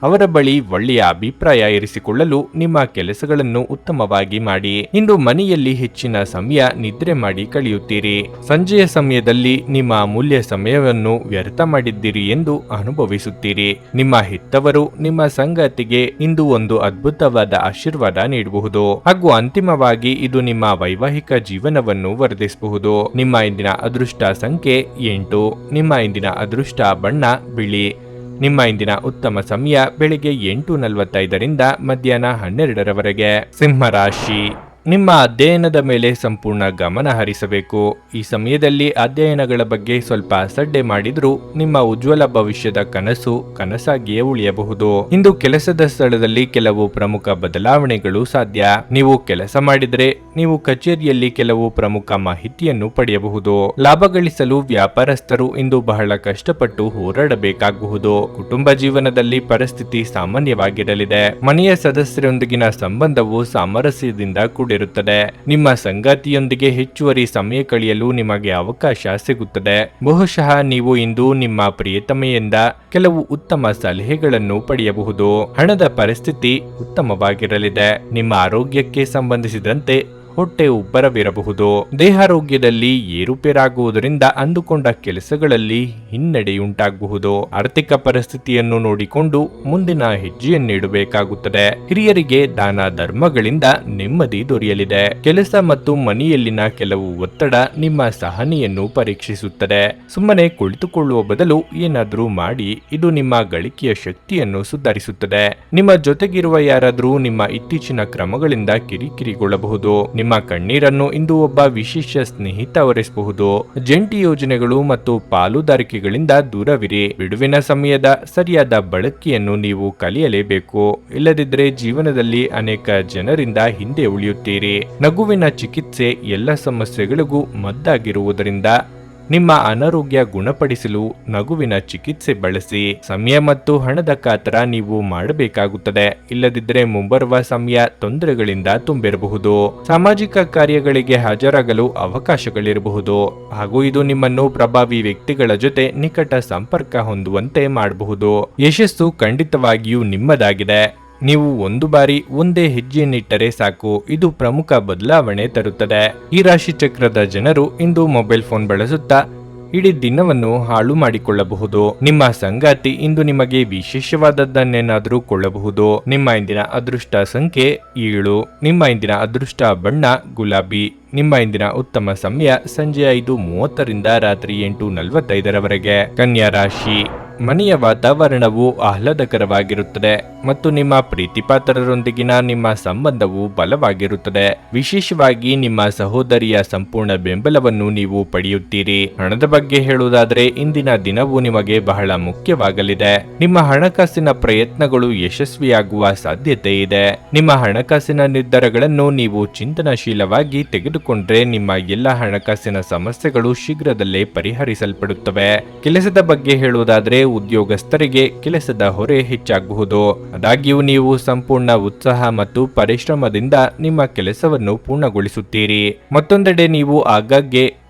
A: ಅವರ ಬಳಿ ಒಳ್ಳೆಯ ಅಭಿಪ್ರಾಯ ಇರಿಸಿಕೊಳ್ಳಲು ನಿಮ್ಮ ಕೆಲಸಗಳನ್ನು ಉತ್ತಮವಾಗಿ ಮಾಡಿ. ಇಂದು ಮನೆಯಲ್ಲಿ ಹೆಚ್ಚಿನ ಸಮಯ ನಿದ್ರೆ ಮಾಡಿ ಕಳೆಯುತ್ತೀರಿ. ಸಂಜೆಯ ಸಮಯದಲ್ಲಿ ನಿಮ್ಮ ಅಮೂಲ್ಯ ಸಮಯವನ್ನು ವ್ಯರ್ಥ ಮಾಡಿದ್ದೀರಿ ಎಂದು ಅನುಭವಿಸುತ್ತೀರಿ. ನಿಮ್ಮ ಹೆತ್ತವರು ನಿಮ್ಮ ಸಂಗಾತಿಗೆ ಇಂದು ಒಂದು ಅದ್ಭುತವಾದ ಆಶೀರ್ವಾದ ನೀಡಬಹುದು ಹಾಗೂ ಅಂತಿಮವಾಗಿ ಇದು ನಿಮ್ಮ ವೈವಾಹಿಕ ಜೀವನವನ್ನು ವರ್ಧಿಸಬಹುದು. ನಿಮ್ಮ ಇಂದಿನ ಅದೃಷ್ಟ ಸಂಖ್ಯೆ 8. ನಿಮ್ಮ ಇಂದಿನ ಅದೃಷ್ಟ ಬಣ್ಣ ಬಿಳಿ. ನಿಮ್ಮ ಇಂದಿನ ಉತ್ತಮ ಸಮಯ ಬೆಳಿಗ್ಗೆ 8:45 ಮಧ್ಯಾಹ್ನ 12ರವರೆಗೆ. ಸಿಂಹರಾಶಿ, ನಿಮ್ಮ ಅಧ್ಯಯನದ ಮೇಲೆ ಸಂಪೂರ್ಣ ಗಮನ ಹರಿಸಬೇಕು. ಈ ಸಮಯದಲ್ಲಿ ಅಧ್ಯಯನಗಳ ಬಗ್ಗೆ ಸ್ವಲ್ಪ ಅಸಡ್ಡೆ ಮಾಡಿದ್ರೂ ನಿಮ್ಮ ಉಜ್ವಲ ಭವಿಷ್ಯದ ಕನಸು ಕನಸಾಗಿಯೇ ಉಳಿಯಬಹುದು. ಇಂದು ಕೆಲಸದ ಸ್ಥಳದಲ್ಲಿ ಕೆಲವು ಪ್ರಮುಖ ಬದಲಾವಣೆಗಳು ಸಾಧ್ಯ. ನೀವು ಕೆಲಸ ಮಾಡಿದರೆ ನೀವು ಕಚೇರಿಯಲ್ಲಿ ಕೆಲವು ಪ್ರಮುಖ ಮಾಹಿತಿಯನ್ನು ಪಡೆಯಬಹುದು. ಲಾಭ ಗಳಿಸಲು ವ್ಯಾಪಾರಸ್ಥರು ಇಂದು ಬಹಳ ಕಷ್ಟಪಟ್ಟು ಹೋರಾಡಬೇಕಾಗಬಹುದು. ಕುಟುಂಬ ಜೀವನದಲ್ಲಿ ಪರಿಸ್ಥಿತಿ ಸಾಮಾನ್ಯವಾಗಿರಲಿದೆ. ಮನೆಯ ಸದಸ್ಯರೊಂದಿಗಿನ ಸಂಬಂಧವು ಸಾಮರಸ್ಯದಿಂದ ಕೂಡಿರುತ್ತದೆ. ನಿಮ್ಮ ಸಂಗಾತಿಯೊಂದಿಗೆ ಹೆಚ್ಚುವರಿ ಸಮಯ ಕಳೆಯಲು ನಿಮಗೆ ಅವಕಾಶ ಸಿಗುತ್ತದೆ. ಬಹುಶಃ ನೀವು ಇಂದು ನಿಮ್ಮ ಪ್ರಿಯತಮೆಯಿಂದ ಕೆಲವು ಉತ್ತಮ ಸಲಹೆಗಳನ್ನು ಪಡೆಯಬಹುದು. ಹಣದ ಪರಿಸ್ಥಿತಿ ಉತ್ತಮವಾಗಿರಲಿದೆ. ನಿಮ್ಮ ಆರೋಗ್ಯಕ್ಕೆ ಸಂಬಂಧಿಸಿದಂತೆ ಹೊಟ್ಟೆ ಉಬ್ಬರವಿರಬಹುದು. ದೇಹಾರೋಗ್ಯದಲ್ಲಿ ಏರುಪೇರಾಗುವುದರಿಂದ ಅಂದುಕೊಂಡ ಕೆಲಸಗಳಲ್ಲಿ ಹಿನ್ನಡೆಯುಂಟಾಗಬಹುದು. ಆರ್ಥಿಕ ಪರಿಸ್ಥಿತಿಯನ್ನು ನೋಡಿಕೊಂಡು ಮುಂದಿನ ಹೆಜ್ಜೆಯನ್ನಿಡಬೇಕಾಗುತ್ತದೆ. ಹಿರಿಯರಿಗೆ ದಾನ ಧರ್ಮಗಳಿಂದ ನೆಮ್ಮದಿ ದೊರೆಯಲಿದೆ. ಕೆಲಸ ಮತ್ತು ಮನೆಯಲ್ಲಿನ ಕೆಲವು ಒತ್ತಡ ನಿಮ್ಮ ಸಹನೆಯನ್ನು ಪರೀಕ್ಷಿಸುತ್ತದೆ. ಸುಮ್ಮನೆ ಕುಳಿತುಕೊಳ್ಳುವ ಬದಲು ಏನಾದರೂ ಮಾಡಿ. ಇದು ನಿಮ್ಮ ಗಳಿಕೆಯ ಶಕ್ತಿಯನ್ನು ಸುಧಾರಿಸುತ್ತದೆ. ನಿಮ್ಮ ಜೊತೆಗಿರುವ ಯಾರಾದರೂ ನಿಮ್ಮ ಇತ್ತೀಚಿನ ಕ್ರಮಗಳಿಂದ ಕಿರಿಕಿರಿಗೊಳ್ಳಬಹುದು. ನಿಮ್ಮ ಕಣ್ಣೀರನ್ನು ಇಂದು ಒಬ್ಬ ವಿಶೇಷ ಸ್ನೇಹಿತ ಒರೆಸಬಹುದು. ಜಂಟಿ ಯೋಜನೆಗಳು ಮತ್ತು ಪಾಲುದಾರಿಕೆಗಳಿಂದ ದೂರವಿರಿ. ಬಿಡುವಿನ ಸಮಯದ ಸರಿಯಾದ ಬಳಕೆಯನ್ನು ನೀವು ಕಲಿಯಲೇಬೇಕು. ಇಲ್ಲದಿದ್ದರೆ ಜೀವನದಲ್ಲಿ ಅನೇಕ ಜನರಿಂದ ಹಿಂದೆ ಉಳಿಯುತ್ತೀರಿ. ನಗುವಿನ ಚಿಕಿತ್ಸೆ ಎಲ್ಲ ಸಮಸ್ಯೆಗಳಿಗೂ ಮದ್ದಾಗಿರುವುದರಿಂದ ನಿಮ್ಮ ಅನಾರೋಗ್ಯ ಗುಣಪಡಿಸಲು ನಗುವಿನ ಚಿಕಿತ್ಸೆ ಬಳಸಿ. ಸಮಯ ಮತ್ತು ಹಣದ ಕಾತರ ನೀವು ಮಾಡಬೇಕಾಗುತ್ತದೆ. ಇಲ್ಲದಿದ್ದರೆ ಮುಂಬರುವ ಸಮಯ ತೊಂದರೆಗಳಿಂದ ತುಂಬಿರಬಹುದು. ಸಾಮಾಜಿಕ ಕಾರ್ಯಗಳಿಗೆ ಹಾಜರಾಗಲು ಅವಕಾಶಗಳಿರಬಹುದು ಹಾಗೂ ಇದು ನಿಮ್ಮನ್ನು ಪ್ರಭಾವಿ ವ್ಯಕ್ತಿಗಳ ಜೊತೆ ನಿಕಟ ಸಂಪರ್ಕ ಹೊಂದುವಂತೆ ಮಾಡಬಹುದು. ಯಶಸ್ಸು ಖಂಡಿತವಾಗಿಯೂ ನಿಮ್ಮದಾಗಿದೆ. ನೀವು ಒಂದು ಬಾರಿ ಒಂದೇ ಹೆಜ್ಜೆಯನ್ನಿಟ್ಟರೆ ಸಾಕು. ಇದು ಪ್ರಮುಖ ಬದಲಾವಣೆ ತರುತ್ತದೆ. ಈ ರಾಶಿ ಚಕ್ರದ ಜನರು ಇಂದು ಮೊಬೈಲ್ ಫೋನ್ ಬಳಸುತ್ತಾ ಇಡೀ ದಿನವನ್ನು ಹಾಳು ಮಾಡಿಕೊಳ್ಳಬಹುದು. ನಿಮ್ಮ ಸಂಗಾತಿ ಇಂದು ನಿಮಗೆ ವಿಶೇಷವಾದದ್ದನ್ನೇನಾದರೂ ಕೊಳ್ಳಬಹುದು. ನಿಮ್ಮ ಇಂದಿನ ಅದೃಷ್ಟ ಸಂಖ್ಯೆ 7. ನಿಮ್ಮ ಇಂದಿನ ಅದೃಷ್ಟ ಬಣ್ಣ ಗುಲಾಬಿ. ನಿಮ್ಮ ಇಂದಿನ ಉತ್ತಮ ಸಮಯ ಸಂಜೆ 5:30 ರಾತ್ರಿ 8:45ರವರೆಗೆ. ಕನ್ಯಾ ರಾಶಿ, ಮನೆಯ ವಾತಾವರಣವು ಆಹ್ಲಾದಕರವಾಗಿರುತ್ತದೆ ಮತ್ತು ನಿಮ್ಮ ಪ್ರೀತಿಪಾತ್ರರೊಂದಿಗಿನ ನಿಮ್ಮ ಸಂಬಂಧವು ಬಲವಾಗಿರುತ್ತದೆ. ವಿಶೇಷವಾಗಿ ನಿಮ್ಮ ಸಹೋದರಿಯ ಸಂಪೂರ್ಣ ಬೆಂಬಲವನ್ನು ನೀವು ಪಡೆಯುತ್ತೀರಿ. ಹಣದ ಬಗ್ಗೆ ಹೇಳುವುದಾದರೆ ಇಂದಿನ ದಿನವು ನಿಮಗೆ ಬಹಳ ಮುಖ್ಯವಾಗಲಿದೆ. ನಿಮ್ಮ ಹಣಕಾಸಿನ ಪ್ರಯತ್ನಗಳು ಯಶಸ್ವಿಯಾಗುವ ಸಾಧ್ಯತೆ ಇದೆ. ನಿಮ್ಮ ಹಣಕಾಸಿನ ನಿರ್ಧಾರಗಳನ್ನು ನೀವು ಚಿಂತನಶೀಲವಾಗಿ ತೆಗೆದುಕೊಂಡ್ರೆ ನಿಮ್ಮ ಎಲ್ಲ ಹಣಕಾಸಿನ ಸಮಸ್ಯೆಗಳು ಶೀಘ್ರದಲ್ಲೇ ಪರಿಹರಿಸಲ್ಪಡುತ್ತವೆ. ಕೆಲಸದ ಬಗ್ಗೆ ಹೇಳುವುದಾದರೆ ಉದ್ಯೋಗಸ್ಥರಿಗೆ ಕೆಲಸದ ಹೊರೆ ಹೆಚ್ಚಾಗಬಹುದು. ಆದಾಗ್ಯೂ ನೀವು ಸಂಪೂರ್ಣ ಉತ್ಸಾಹ ಮತ್ತು ಪರಿಶ್ರಮದಿಂದ ನಿಮ್ಮ ಕೆಲಸವನ್ನು ಪೂರ್ಣಗೊಳಿಸುತ್ತೀರಿ. ಮತ್ತೊಂದೆಡೆ ನೀವು ಆಗಾಗ್ಗೆ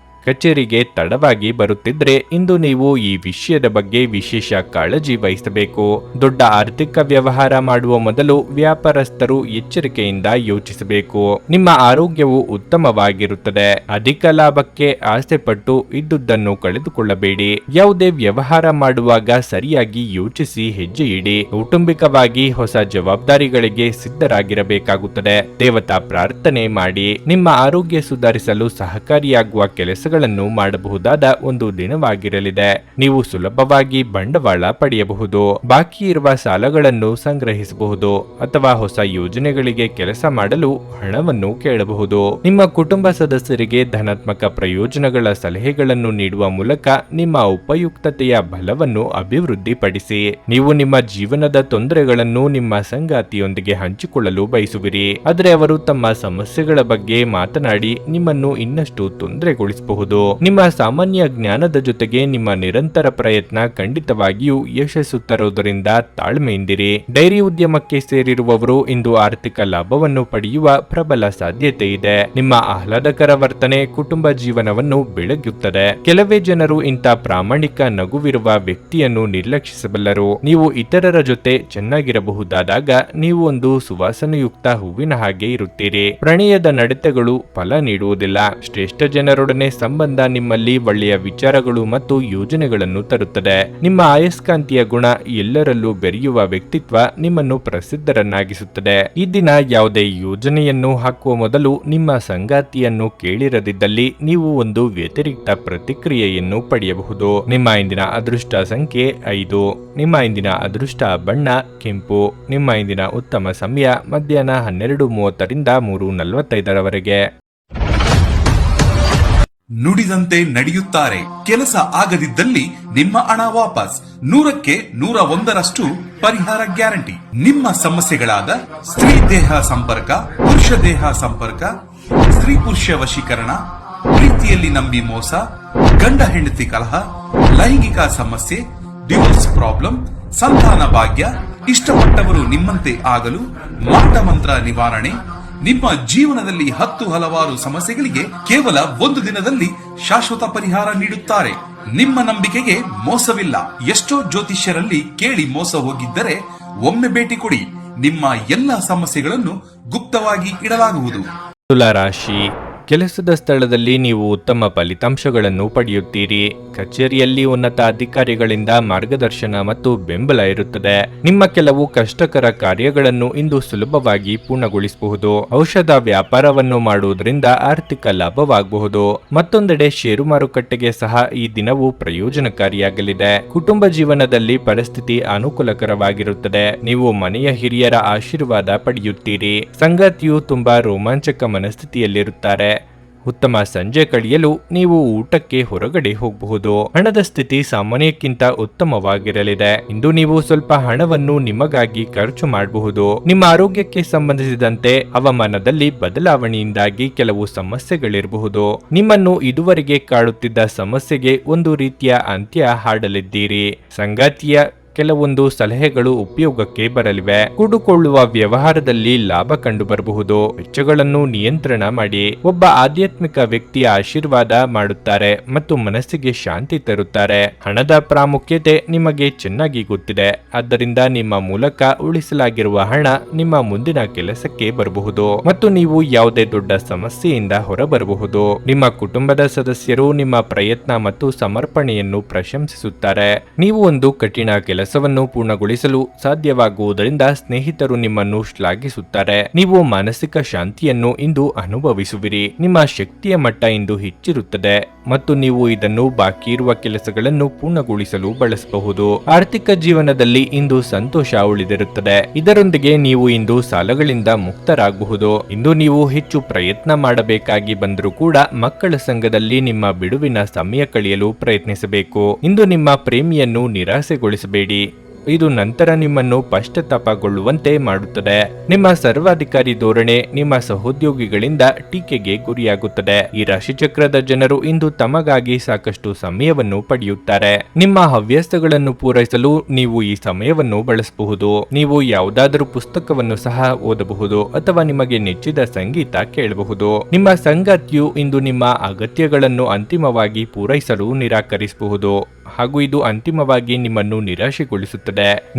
A: ಕಚೇರಿಗೆ ತಡವಾಗಿ ಬರುತ್ತಿದ್ರೆ ಇಂದು ನೀವು ಈ ವಿಷಯದ ಬಗ್ಗೆ ವಿಶೇಷ ಕಾಳಜಿ ವಹಿಸಬೇಕು. ದೊಡ್ಡ ಆರ್ಥಿಕ ವ್ಯವಹಾರ ಮಾಡುವ ಮೊದಲು ವ್ಯಾಪಾರಸ್ಥರು ಎಚ್ಚರಿಕೆಯಿಂದ ಯೋಚಿಸಬೇಕು. ನಿಮ್ಮ ಆರೋಗ್ಯವು ಉತ್ತಮವಾಗಿರುತ್ತದೆ. ಅಧಿಕ ಲಾಭಕ್ಕೆ ಆಸೆ ಪಟ್ಟು ಇದ್ದುದನ್ನು ಕಳೆದುಕೊಳ್ಳಬೇಡಿ. ಯಾವುದೇ ವ್ಯವಹಾರ ಮಾಡುವಾಗ ಸರಿಯಾಗಿ ಯೋಚಿಸಿ ಹೆಜ್ಜೆ ಇಡಿ. ಕೌಟುಂಬಿಕವಾಗಿ ಹೊಸ ಜವಾಬ್ದಾರಿಗಳಿಗೆ ಸಿದ್ಧರಾಗಿರಬೇಕಾಗುತ್ತದೆ. ದೇವತಾ ಪ್ರಾರ್ಥನೆ ಮಾಡಿ. ನಿಮ್ಮ ಆರೋಗ್ಯ ಸುಧಾರಿಸಲು ಸಹಕಾರಿಯಾಗುವ ಕೆಲಸ ಮಾಡಬಹುದಾದ ಒಂದು ದಿನವಾಗಿರಲಿದೆ. ನೀವು ಸುಲಭವಾಗಿ ಬಂಡವಾಳ ಪಡೆಯಬಹುದು. ಬಾಕಿ ಇರುವ ಸಾಲಗಳನ್ನು ಸಂಗ್ರಹಿಸಬಹುದು ಅಥವಾ ಹೊಸ ಯೋಜನೆಗಳಿಗೆ ಕೆಲಸ ಮಾಡಲು ಹಣವನ್ನು ಕೇಳಬಹುದು. ನಿಮ್ಮ ಕುಟುಂಬ ಸದಸ್ಯರಿಗೆ ಧನಾತ್ಮಕ ಪ್ರಯೋಜನಗಳ ಸಲಹೆಗಳನ್ನು ನೀಡುವ ಮೂಲಕ ನಿಮ್ಮ ಉಪಯುಕ್ತತೆಯ ಬಲವನ್ನು ಅಭಿವೃದ್ಧಿಪಡಿಸಿ. ನೀವು ನಿಮ್ಮ ಜೀವನದ ತೊಂದರೆಗಳನ್ನು ನಿಮ್ಮ ಸಂಗಾತಿಯೊಂದಿಗೆ ಹಂಚಿಕೊಳ್ಳಲು ಬಯಸುವಿರಿ, ಆದರೆ ಅವರು ತಮ್ಮ ಸಮಸ್ಯೆಗಳ ಬಗ್ಗೆ ಮಾತನಾಡಿ ನಿಮ್ಮನ್ನು ಇನ್ನಷ್ಟು ತೊಂದರೆಗೊಳಿಸಬಹುದು. ಮಾಡಬಹುದು. ನಿಮ್ಮ ಸಾಮಾನ್ಯ ಜ್ಞಾನದ ಜೊತೆಗೆ ನಿಮ್ಮ ನಿರಂತರ ಪ್ರಯತ್ನ ಖಂಡಿತವಾಗಿಯೂ ಯಶಸ್ಸು ತರುವುದರಿಂದ ತಾಳ್ಮೆಯಿಂದಿರಿ. ಡೈರಿ ಉದ್ಯಮಕ್ಕೆ ಸೇರಿರುವವರು ಇಂದು ಆರ್ಥಿಕ ಲಾಭವನ್ನು ಪಡೆಯುವ ಪ್ರಬಲ ಸಾಧ್ಯತೆ ಇದೆ. ನಿಮ್ಮ ಆಹ್ಲಾದಕರ ವರ್ತನೆ ಕುಟುಂಬ ಜೀವನವನ್ನು ಬೆಳಗುತ್ತದೆ. ಕೆಲವೇ ಜನರು ಇಂಥ ಪ್ರಾಮಾಣಿಕ ನಗುವಿರುವ ವ್ಯಕ್ತಿಯನ್ನು ನಿರ್ಲಕ್ಷಿಸಬಲ್ಲರು. ನೀವು ಇತರರ ಜೊತೆ ಚೆನ್ನಾಗಿರಬಹುದಾದಾಗ ನೀವು ಒಂದು ಸುವಾಸನೆಯುಕ್ತ ಹೂವಿನ ಹಾಗೆ ಇರುತ್ತೀರಿ. ಪ್ರಣಯದ ನಡತೆಗಳು ಫಲ ನೀಡುವುದಿಲ್ಲ. ಶ್ರೇಷ್ಠ ಜನರೊಡನೆ ಸಂಬಂಧ ನಿಮ್ಮಲ್ಲಿ ಒಳ್ಳೆಯ ವಿಚಾರಗಳು ಮತ್ತು ಯೋಜನೆಗಳನ್ನು ತರುತ್ತದೆ. ನಿಮ್ಮ ಆಯಸ್ಕಾಂತೀಯ ಗುಣ ಎಲ್ಲರಲ್ಲೂ ಬೆರೆಯುವ ವ್ಯಕ್ತಿತ್ವ ನಿಮ್ಮನ್ನು ಪ್ರಸಿದ್ಧರನ್ನಾಗಿಸುತ್ತದೆ. ಈ ದಿನ ಯಾವುದೇ ಯೋಜನೆಯನ್ನು ಹಾಕುವ ಮೊದಲು ನಿಮ್ಮ ಸಂಗಾತಿಯನ್ನು ಕೇಳಿರದಿದ್ದಲ್ಲಿ ನೀವು ಒಂದು ವ್ಯತಿರಿಕ್ತ ಪ್ರತಿಕ್ರಿಯೆಯನ್ನು ಪಡೆಯಬಹುದು. ನಿಮ್ಮ ಇಂದಿನ ಅದೃಷ್ಟ ಸಂಖ್ಯೆ 5. ನಿಮ್ಮ ಇಂದಿನ ಅದೃಷ್ಟ ಬಣ್ಣ ಕೆಂಪು. ನಿಮ್ಮ ಇಂದಿನ ಉತ್ತಮ ಸಮಯ ಮಧ್ಯಾಹ್ನ 12:30ರಿಂದ 3:45ರವರೆಗೆ.
B: ನುಡಿದಂತೆ ನಡೆಯುತ್ತಾರೆ. ಕೆಲಸ ಆಗದಿದ್ದಲ್ಲಿ ನಿಮ್ಮ ಹಣ ವಾಪಸ್. 100ಕ್ಕೆ 101ರಷ್ಟು ಪರಿಹಾರ ಗ್ಯಾರಂಟಿ. ನಿಮ್ಮ ಸಮಸ್ಯೆಗಳಾದ ಸ್ತ್ರೀ ದೇಹ ಸಂಪರ್ಕ, ಪುರುಷ ದೇಹ ಸಂಪರ್ಕ, ಸ್ತ್ರೀ ಪುರುಷ ವಶೀಕರಣ, ಪ್ರೀತಿಯಲ್ಲಿ ನಂಬಿ ಮೋಸ, ಗಂಡ ಹೆಂಡತಿ ಕಲಹ, ಲೈಂಗಿಕ ಸಮಸ್ಯೆ, ಡಿವೋರ್ಸ್ ಪ್ರಾಬ್ಲಮ್, ಸಂತಾನ ಭಾಗ್ಯ, ಇಷ್ಟಪಟ್ಟವರು ನಿಮ್ಮಂತೆ ಆಗಲು, ಮಾಟ ಮಂತ್ರ ನಿವಾರಣೆ, ನಿಮ್ಮ ಜೀವನದಲ್ಲಿ 10 ಹಲವಾರು ಸಮಸ್ಯೆಗಳಿಗೆ ಕೇವಲ 1 ದಿನದಲ್ಲಿ ಶಾಶ್ವತ ಪರಿಹಾರ ನೀಡುತ್ತಾರೆ. ನಿಮ್ಮ ನಂಬಿಕೆಗೆ ಮೋಸವಿಲ್ಲ. ಎಷ್ಟೋ ಜ್ಯೋತಿಷ್ಯರಲ್ಲಿ ಕೇಳಿ ಮೋಸ ಹೋಗಿದ್ದರೆ ಒಮ್ಮೆ ಭೇಟಿ ಕೊಡಿ. ನಿಮ್ಮ ಎಲ್ಲ ಸಮಸ್ಯೆಗಳನ್ನು ಗುಪ್ತವಾಗಿ ಇಡಲಾಗುವುದು.
A: ತುಲಾ ರಾಶಿ. ಕೆಲಸದ ಸ್ಥಳದಲ್ಲಿ ನೀವು ಉತ್ತಮ ಫಲಿತಾಂಶಗಳನ್ನು ಪಡೆಯುತ್ತೀರಿ. ಕಚೇರಿಯಲ್ಲಿ ಉನ್ನತ ಅಧಿಕಾರಿಗಳಿಂದ ಮಾರ್ಗದರ್ಶನ ಮತ್ತು ಬೆಂಬಲ ಇರುತ್ತದೆ. ನಿಮ್ಮ ಕೆಲವು ಕಷ್ಟಕರ ಕಾರ್ಯಗಳನ್ನು ಇಂದು ಸುಲಭವಾಗಿ ಪೂರ್ಣಗೊಳಿಸಬಹುದು. ಔಷಧ ವ್ಯಾಪಾರವನ್ನು ಮಾಡುವುದರಿಂದ ಆರ್ಥಿಕ ಲಾಭವಾಗಬಹುದು. ಮತ್ತೊಂದೆಡೆ ಷೇರು ಮಾರುಕಟ್ಟೆಗೆ ಸಹ ಈ ದಿನವು ಪ್ರಯೋಜನಕಾರಿಯಾಗಲಿದೆ. ಕುಟುಂಬ ಜೀವನದಲ್ಲಿ ಪರಿಸ್ಥಿತಿ ಅನುಕೂಲಕರವಾಗಿರುತ್ತದೆ. ನೀವು ಮನೆಯ ಹಿರಿಯರ ಆಶೀರ್ವಾದ ಪಡೆಯುತ್ತೀರಿ. ಸಂಗಾತಿಯು ತುಂಬಾ ರೋಮಾಂಚಕ ಮನಸ್ಥಿತಿಯಲ್ಲಿರುತ್ತಾರೆ. ಉತ್ತಮ ಸಂಜೆ ಕಳೆಯಲು ನೀವು ಊಟಕ್ಕೆ ಹೊರಗಡೆ ಹೋಗಬಹುದು. ಹಣದ ಸ್ಥಿತಿ ಸಾಮಾನ್ಯಕ್ಕಿಂತ ಉತ್ತಮವಾಗಿರಲಿದೆ. ಇಂದು ನೀವು ಸ್ವಲ್ಪ ಹಣವನ್ನು ನಿಮಗಾಗಿ ಖರ್ಚು ಮಾಡಬಹುದು. ನಿಮ್ಮ ಆರೋಗ್ಯಕ್ಕೆ ಸಂಬಂಧಿಸಿದಂತೆ ಹವಾಮಾನದಲ್ಲಿ ಬದಲಾವಣೆಯಿಂದಾಗಿ ಕೆಲವು ಸಮಸ್ಯೆಗಳಿರಬಹುದು. ನಿಮ್ಮನ್ನು ಇದುವರೆಗೆ ಕಾಡುತ್ತಿದ್ದ ಸಮಸ್ಯೆಗೆ ಒಂದು ರೀತಿಯ ಅಂತ್ಯ ಹಾಡಲಿದ್ದೀರಿ. ಸಂಗಾತಿಯ ಕೆಲವೊಂದು ಸಲಹೆಗಳು ಉಪಯೋಗಕ್ಕೆ ಬರಲಿವೆ. ಕೂಡಿಕೊಳ್ಳುವ ವ್ಯವಹಾರದಲ್ಲಿ ಲಾಭ ಕಂಡು ಬರಬಹುದು. ವೆಚ್ಚಗಳನ್ನು ನಿಯಂತ್ರಣ ಮಾಡಿ. ಒಬ್ಬ ಆಧ್ಯಾತ್ಮಿಕ ವ್ಯಕ್ತಿಯ ಆಶೀರ್ವಾದ ಮಾಡುತ್ತಾರೆ ಮತ್ತು ಮನಸ್ಸಿಗೆ ಶಾಂತಿ ತರುತ್ತಾರೆ. ಹಣದ ಪ್ರಾಮುಖ್ಯತೆ ನಿಮಗೆ ಚೆನ್ನಾಗಿ ಗೊತ್ತಿದೆ. ಆದ್ದರಿಂದ ನಿಮ್ಮ ಮೂಲಕ ಉಳಿಸಲಾಗಿರುವ ಹಣ ನಿಮ್ಮ ಮುಂದಿನ ಕೆಲಸಕ್ಕೆ ಬರಬಹುದು ಮತ್ತು ನೀವು ಯಾವುದೇ ದೊಡ್ಡ ಸಮಸ್ಯೆಯಿಂದ ಹೊರಬರಬಹುದು. ನಿಮ್ಮ ಕುಟುಂಬದ ಸದಸ್ಯರು ನಿಮ್ಮ ಪ್ರಯತ್ನ ಮತ್ತು ಸಮರ್ಪಣೆಯನ್ನು ಪ್ರಶಂಸಿಸುತ್ತಾರೆ. ನೀವು ಒಂದು ಕಠಿಣ ಕೆಲಸವನ್ನು ಪೂರ್ಣಗೊಳಿಸಲು ಸಾಧ್ಯವಾಗುವುದರಿಂದ ಸ್ನೇಹಿತರು ನಿಮ್ಮನ್ನು ಶ್ಲಾಘಿಸುತ್ತಾರೆ. ನೀವು ಮಾನಸಿಕ ಶಾಂತಿಯನ್ನು ಇಂದು ಅನುಭವಿಸುವಿರಿ. ನಿಮ್ಮ ಶಕ್ತಿಯ ಮಟ್ಟ ಇಂದು ಹೆಚ್ಚಿರುತ್ತದೆ ಮತ್ತು ನೀವು ಇದನ್ನು ಬಾಕಿ ಇರುವ ಕೆಲಸಗಳನ್ನು ಪೂರ್ಣಗೊಳಿಸಲು ಬಳಸಬಹುದು. ಆರ್ಥಿಕ ಜೀವನದಲ್ಲಿ ಇಂದು ಸಂತೋಷ ಉಳಿದಿರುತ್ತದೆ. ಇದರೊಂದಿಗೆ ನೀವು ಇಂದು ಸಾಲಗಳಿಂದ ಮುಕ್ತರಾಗಬಹುದು. ಇಂದು ನೀವು ಹೆಚ್ಚು ಪ್ರಯತ್ನ ಮಾಡಬೇಕಾಗಿ ಬಂದರೂ ಕೂಡ ಮಕ್ಕಳ ಸಂಘದಲ್ಲಿ ನಿಮ್ಮ ಬಿಡುವಿನ ಸಮಯ ಕಳೆಯಲು ಪ್ರಯತ್ನಿಸಬೇಕು. ಇಂದು ನಿಮ್ಮ ಪ್ರೇಮಿಯನ್ನು ನಿರಾಸೆಗೊಳಿಸಬೇಡಿ. ಇದು ನಂತರ ನಿಮ್ಮನ್ನು ಪಶ್ಚಾತ್ತಾಪಗೊಳ್ಳುವಂತೆ ಮಾಡುತ್ತದೆ. ನಿಮ್ಮ ಸರ್ವಾಧಿಕಾರಿ ಧೋರಣೆ ನಿಮ್ಮ ಸಹೋದ್ಯೋಗಿಗಳಿಂದ ಟೀಕೆಗೆ ಗುರಿಯಾಗುತ್ತದೆ. ಈ ರಾಶಿಚಕ್ರದ ಜನರು ಇಂದು ತಮಗಾಗಿ ಸಾಕಷ್ಟು ಸಮಯವನ್ನು ಪಡೆಯುತ್ತಾರೆ. ನಿಮ್ಮ ಹವ್ಯಾಸಗಳನ್ನು ಪೂರೈಸಲು ನೀವು ಈ ಸಮಯವನ್ನು ಬಳಸಬಹುದು. ನೀವು ಯಾವುದಾದರೂ ಪುಸ್ತಕವನ್ನು ಸಹ ಓದಬಹುದು ಅಥವಾ ನಿಮಗೆ ನೆಚ್ಚಿದ ಸಂಗೀತ ಕೇಳಬಹುದು. ನಿಮ್ಮ ಸಂಗಾತಿಯು ಇಂದು ನಿಮ್ಮ ಅಗತ್ಯಗಳನ್ನು ಅಂತಿಮವಾಗಿ ಪೂರೈಸಲು ನಿರಾಕರಿಸಬಹುದು ಹಾಗೂ ಇದು ಅಂತಿಮವಾಗಿ ನಿಮ್ಮನ್ನು ನಿರಾಶೆಗೊಳಿಸುತ್ತದೆ.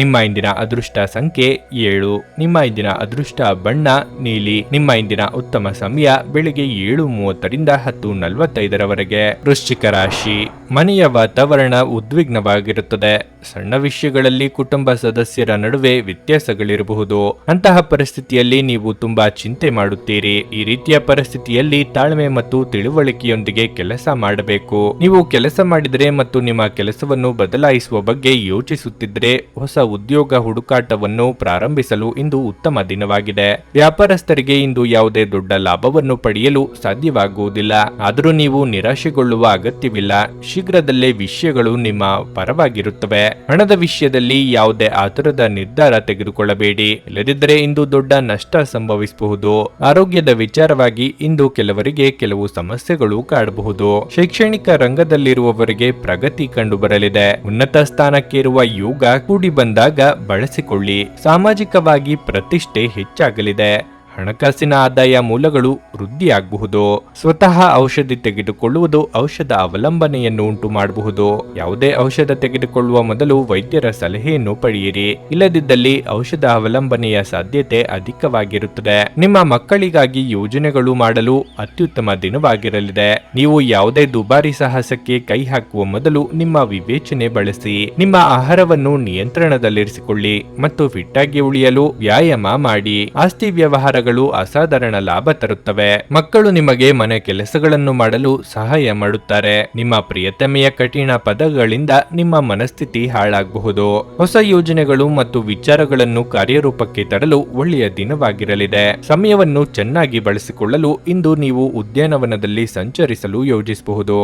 A: ನಿಮ್ಮ ಇಂದಿನ ಅದೃಷ್ಟ ಸಂಖ್ಯೆ 7. ನಿಮ್ಮ ಇಂದಿನ ಅದೃಷ್ಟ ಬಣ್ಣ ನೀಲಿ. ನಿಮ್ಮ ಇಂದಿನ ಉತ್ತಮ ಸಮಯ ಬೆಳಿಗ್ಗೆ 7:30ರಿಂದ 10:45ರವರೆಗೆ. ವೃಶ್ಚಿಕ ರಾಶಿ. ಮನೆಯ ವಾತಾವರಣ ಉದ್ವಿಗ್ನವಾಗಿರುತ್ತದೆ. ಸಣ್ಣ ವಿಷಯಗಳಲ್ಲಿ ಕುಟುಂಬ ಸದಸ್ಯರ ನಡುವೆ ವ್ಯತ್ಯಾಸಗಳಿರಬಹುದು. ಅಂತಹ ಪರಿಸ್ಥಿತಿಯಲ್ಲಿ ನೀವು ತುಂಬಾ ಚಿಂತೆ ಮಾಡುತ್ತೀರಿ. ಈ ರೀತಿಯ ಪರಿಸ್ಥಿತಿಯಲ್ಲಿ ತಾಳ್ಮೆ ಮತ್ತು ತಿಳುವಳಿಕೆಯೊಂದಿಗೆ ಕೆಲಸ ಮಾಡಬೇಕು. ನೀವು ಕೆಲಸ ಮಾಡಿದರೆ ಮತ್ತು ನಿಮ್ಮ ಕೆಲಸವನ್ನು ಬದಲಾಯಿಸುವ ಬಗ್ಗೆ ಯೋಚಿಸುತ್ತಿದ್ರೆ ಹೊಸ ಉದ್ಯೋಗ ಹುಡುಕಾಟವನ್ನು ಪ್ರಾರಂಭಿಸಲು ಇಂದು ಉತ್ತಮ ದಿನವಾಗಿದೆ. ವ್ಯಾಪಾರಸ್ಥರಿಗೆ ಇಂದು ಯಾವುದೇ ದೊಡ್ಡ ಲಾಭವನ್ನು ಪಡೆಯಲು ಸಾಧ್ಯವಾಗುವುದಿಲ್ಲ. ಆದರೂ ನೀವು ನಿರಾಶೆಗೊಳ್ಳುವ ಅಗತ್ಯವಿಲ್ಲ. ಶೀಘ್ರದಲ್ಲೇ ವಿಷಯಗಳು ನಿಮ್ಮ ಪರವಾಗಿರುತ್ತವೆ. ಹಣದ ವಿಷಯದಲ್ಲಿ ಯಾವುದೇ ಆತುರದ ನಿರ್ಧಾರ ತೆಗೆದುಕೊಳ್ಳಬೇಡಿ, ಇಲ್ಲದಿದ್ದರೆ ಇಂದು ದೊಡ್ಡ ನಷ್ಟ ಸಂಭವಿಸಬಹುದು. ಆರೋಗ್ಯದ ವಿಚಾರವಾಗಿ ಇಂದು ಕೆಲವರಿಗೆ ಕೆಲವು ಸಮಸ್ಯೆಗಳು ಕಾಡಬಹುದು. ಶೈಕ್ಷಣಿಕ ರಂಗದಲ್ಲಿರುವವರಿಗೆ ಪ್ರಗತಿ ಕಂಡುಬರಲಿದೆ. ಉನ್ನತ ಸ್ಥಾನಕ್ಕೇರುವ ಯೋಗ ಕೂಡಿ ಬಂದಾಗ ಬಳಸಿಕೊಳ್ಳಿ. ಸಾಮಾಜಿಕವಾಗಿ ಪ್ರತಿಷ್ಠೆ ಹೆಚ್ಚಾಗಲಿದೆ. ಹಣಕಾಸಿನ ಆದಾಯ ಮೂಲಗಳು ವೃದ್ಧಿಯಾಗಬಹುದು. ಸ್ವತಃ ಔಷಧಿ ತೆಗೆದುಕೊಳ್ಳುವುದು ಔಷಧ ಅವಲಂಬನೆಯನ್ನು ಉಂಟು ಮಾಡಬಹುದು. ಯಾವುದೇ ಔಷಧ ತೆಗೆದುಕೊಳ್ಳುವ ಮೊದಲು ವೈದ್ಯರ ಸಲಹೆಯನ್ನು ಪಡೆಯಿರಿ, ಇಲ್ಲದಿದ್ದಲ್ಲಿ ಔಷಧ ಅವಲಂಬನೆಯ ಸಾಧ್ಯತೆ ಅಧಿಕವಾಗಿರುತ್ತದೆ. ನಿಮ್ಮ ಮಕ್ಕಳಿಗಾಗಿ ಯೋಜನೆಗಳು ಮಾಡಲು ಅತ್ಯುತ್ತಮ ದಿನವಾಗಿರಲಿದೆ. ನೀವು ಯಾವುದೇ ದುಬಾರಿ ಸಾಹಸಕ್ಕೆ ಕೈ ಹಾಕುವ ಮೊದಲು ನಿಮ್ಮ ವಿವೇಚನೆ ಬಳಸಿ. ನಿಮ್ಮ ಆಹಾರವನ್ನು ನಿಯಂತ್ರಣದಲ್ಲಿರಿಸಿಕೊಳ್ಳಿ ಮತ್ತು ಫಿಟ್ ಆಗಿ ಉಳಿಯಲು ವ್ಯಾಯಾಮ ಮಾಡಿ. ಆಸ್ತಿ ವ್ಯವಹಾರ ಅಸಾಧಾರಣ ಲಾಭ ತರುತ್ತವೆ. ಮಕ್ಕಳು ನಿಮಗೆ ಮನೆ ಕೆಲಸಗಳನ್ನು ಮಾಡಲು ಸಹಾಯ ಮಾಡುತ್ತಾರೆ. ನಿಮ್ಮ ಪ್ರಿಯತಮೆಯ ಕಠಿಣ ಪದಗಳಿಂದ ನಿಮ್ಮ ಮನಸ್ಥಿತಿ ಹಾಳಾಗಬಹುದು. ಹೊಸ ಯೋಜನೆಗಳು ಮತ್ತು ವಿಚಾರಗಳನ್ನು ಕಾರ್ಯರೂಪಕ್ಕೆ ತರಲು ಒಳ್ಳೆಯ ದಿನವಾಗಿರಲಿದೆ. ಸಮಯವನ್ನು ಚೆನ್ನಾಗಿ ಬಳಸಿಕೊಳ್ಳಲು ಇಂದು ನೀವು ಉದ್ಯಾನವನದಲ್ಲಿ ಸಂಚರಿಸಲು ಯೋಜಿಸಬಹುದು.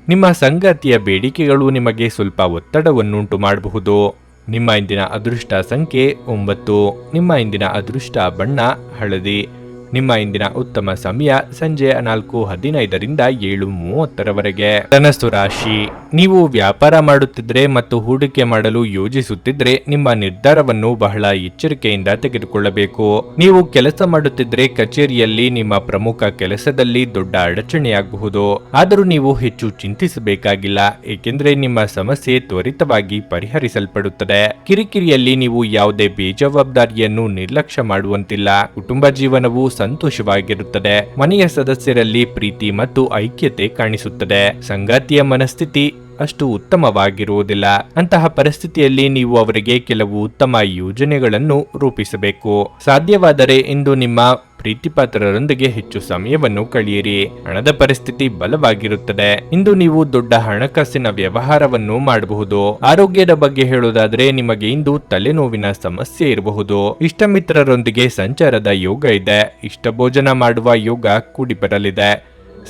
A: ನಿಮ್ಮ ಸಂಗಾತಿಯ ಬೇಡಿಕೆಗಳು ನಿಮಗೆ ಸ್ವಲ್ಪ ಒತ್ತಡವನ್ನುಂಟು ಮಾಡಬಹುದು. ನಿಮ್ಮ ಇಂದಿನ ಅದೃಷ್ಟ ಸಂಖ್ಯೆ 9. ನಿಮ್ಮ ಇಂದಿನ ಅದೃಷ್ಟ ಬಣ್ಣ ಹಳದಿ. ನಿಮ್ಮ ಇಂದಿನ ಉತ್ತಮ ಸಮಯ ಸಂಜೆ 4:15ರಿಂದ 7:30ರವರೆಗೆ. ಧನಸ್ಸು ರಾಶಿ. ನೀವು ವ್ಯಾಪಾರ ಮಾಡುತ್ತಿದ್ರೆ ಮತ್ತು ಹೂಡಿಕೆ ಮಾಡಲು ಯೋಜಿಸುತ್ತಿದ್ರೆ ನಿಮ್ಮ ನಿರ್ಧಾರವನ್ನು ಬಹಳ ಎಚ್ಚರಿಕೆಯಿಂದ ತೆಗೆದುಕೊಳ್ಳಬೇಕು. ನೀವು ಕೆಲಸ ಮಾಡುತ್ತಿದ್ರೆ ಕಚೇರಿಯಲ್ಲಿ ನಿಮ್ಮ ಪ್ರಮುಖ ಕೆಲಸದಲ್ಲಿ ದೊಡ್ಡ ಅಡಚಣೆಯಾಗಬಹುದು. ಆದರೂ ನೀವು ಹೆಚ್ಚು ಚಿಂತಿಸಬೇಕಾಗಿಲ್ಲ, ಏಕೆಂದರೆ ನಿಮ್ಮ ಸಮಸ್ಯೆ ತ್ವರಿತವಾಗಿ ಪರಿಹರಿಸಲ್ಪಡುತ್ತದೆ. ಕಿರಿಕಿರಿಯಲ್ಲಿ ನೀವು ಯಾವುದೇ ಬೇಜವಾಬ್ದಾರಿಯನ್ನು ನಿರ್ಲಕ್ಷ್ಯ ಮಾಡುವಂತಿಲ್ಲ. ಕುಟುಂಬ ಜೀವನವು ಸಂತೋಷವಾಗಿರುತ್ತದೆ. ಮನೆಯ ಸದಸ್ಯರಲ್ಲಿ ಪ್ರೀತಿ ಮತ್ತು ಐಕ್ಯತೆ ಕಾಣಿಸುತ್ತದೆ. ಸಂಗಾತಿಯ ಮನಸ್ಥಿತಿ ಅಷ್ಟು ಉತ್ತಮವಾಗಿರುವುದಿಲ್ಲ. ಅಂತಹ ಪರಿಸ್ಥಿತಿಯಲ್ಲಿ ನೀವು ಅವರಿಗೆ ಕೆಲವು ಉತ್ತಮ ಯೋಜನೆಗಳನ್ನು ರೂಪಿಸಬೇಕು. ಸಾಧ್ಯವಾದರೆ ಇಂದು ನಿಮ್ಮ ಪ್ರೀತಿಪಾತ್ರರೊಂದಿಗೆ ಹೆಚ್ಚು ಸಮಯವನ್ನು ಕಳೆಯಿರಿ. ಹಣದ ಪರಿಸ್ಥಿತಿ ಬಲವಾಗಿರುತ್ತದೆ. ಇಂದು ನೀವು ದೊಡ್ಡ ಹಣಕಾಸಿನ ವ್ಯವಹಾರವನ್ನು ಮಾಡಬಹುದು. ಆರೋಗ್ಯದ ಬಗ್ಗೆ ಹೇಳುವುದಾದ್ರೆ ನಿಮಗೆ ಇಂದು ತಲೆನೋವಿನ ಸಮಸ್ಯೆ ಇರಬಹುದು. ಇಷ್ಟ ಮಿತ್ರರೊಂದಿಗೆ ಸಂಚಾರದ ಯೋಗ ಇದೆ. ಇಷ್ಟ ಭೋಜನ ಮಾಡುವ ಯೋಗ ಕೂಡಿ ಬರಲಿದೆ.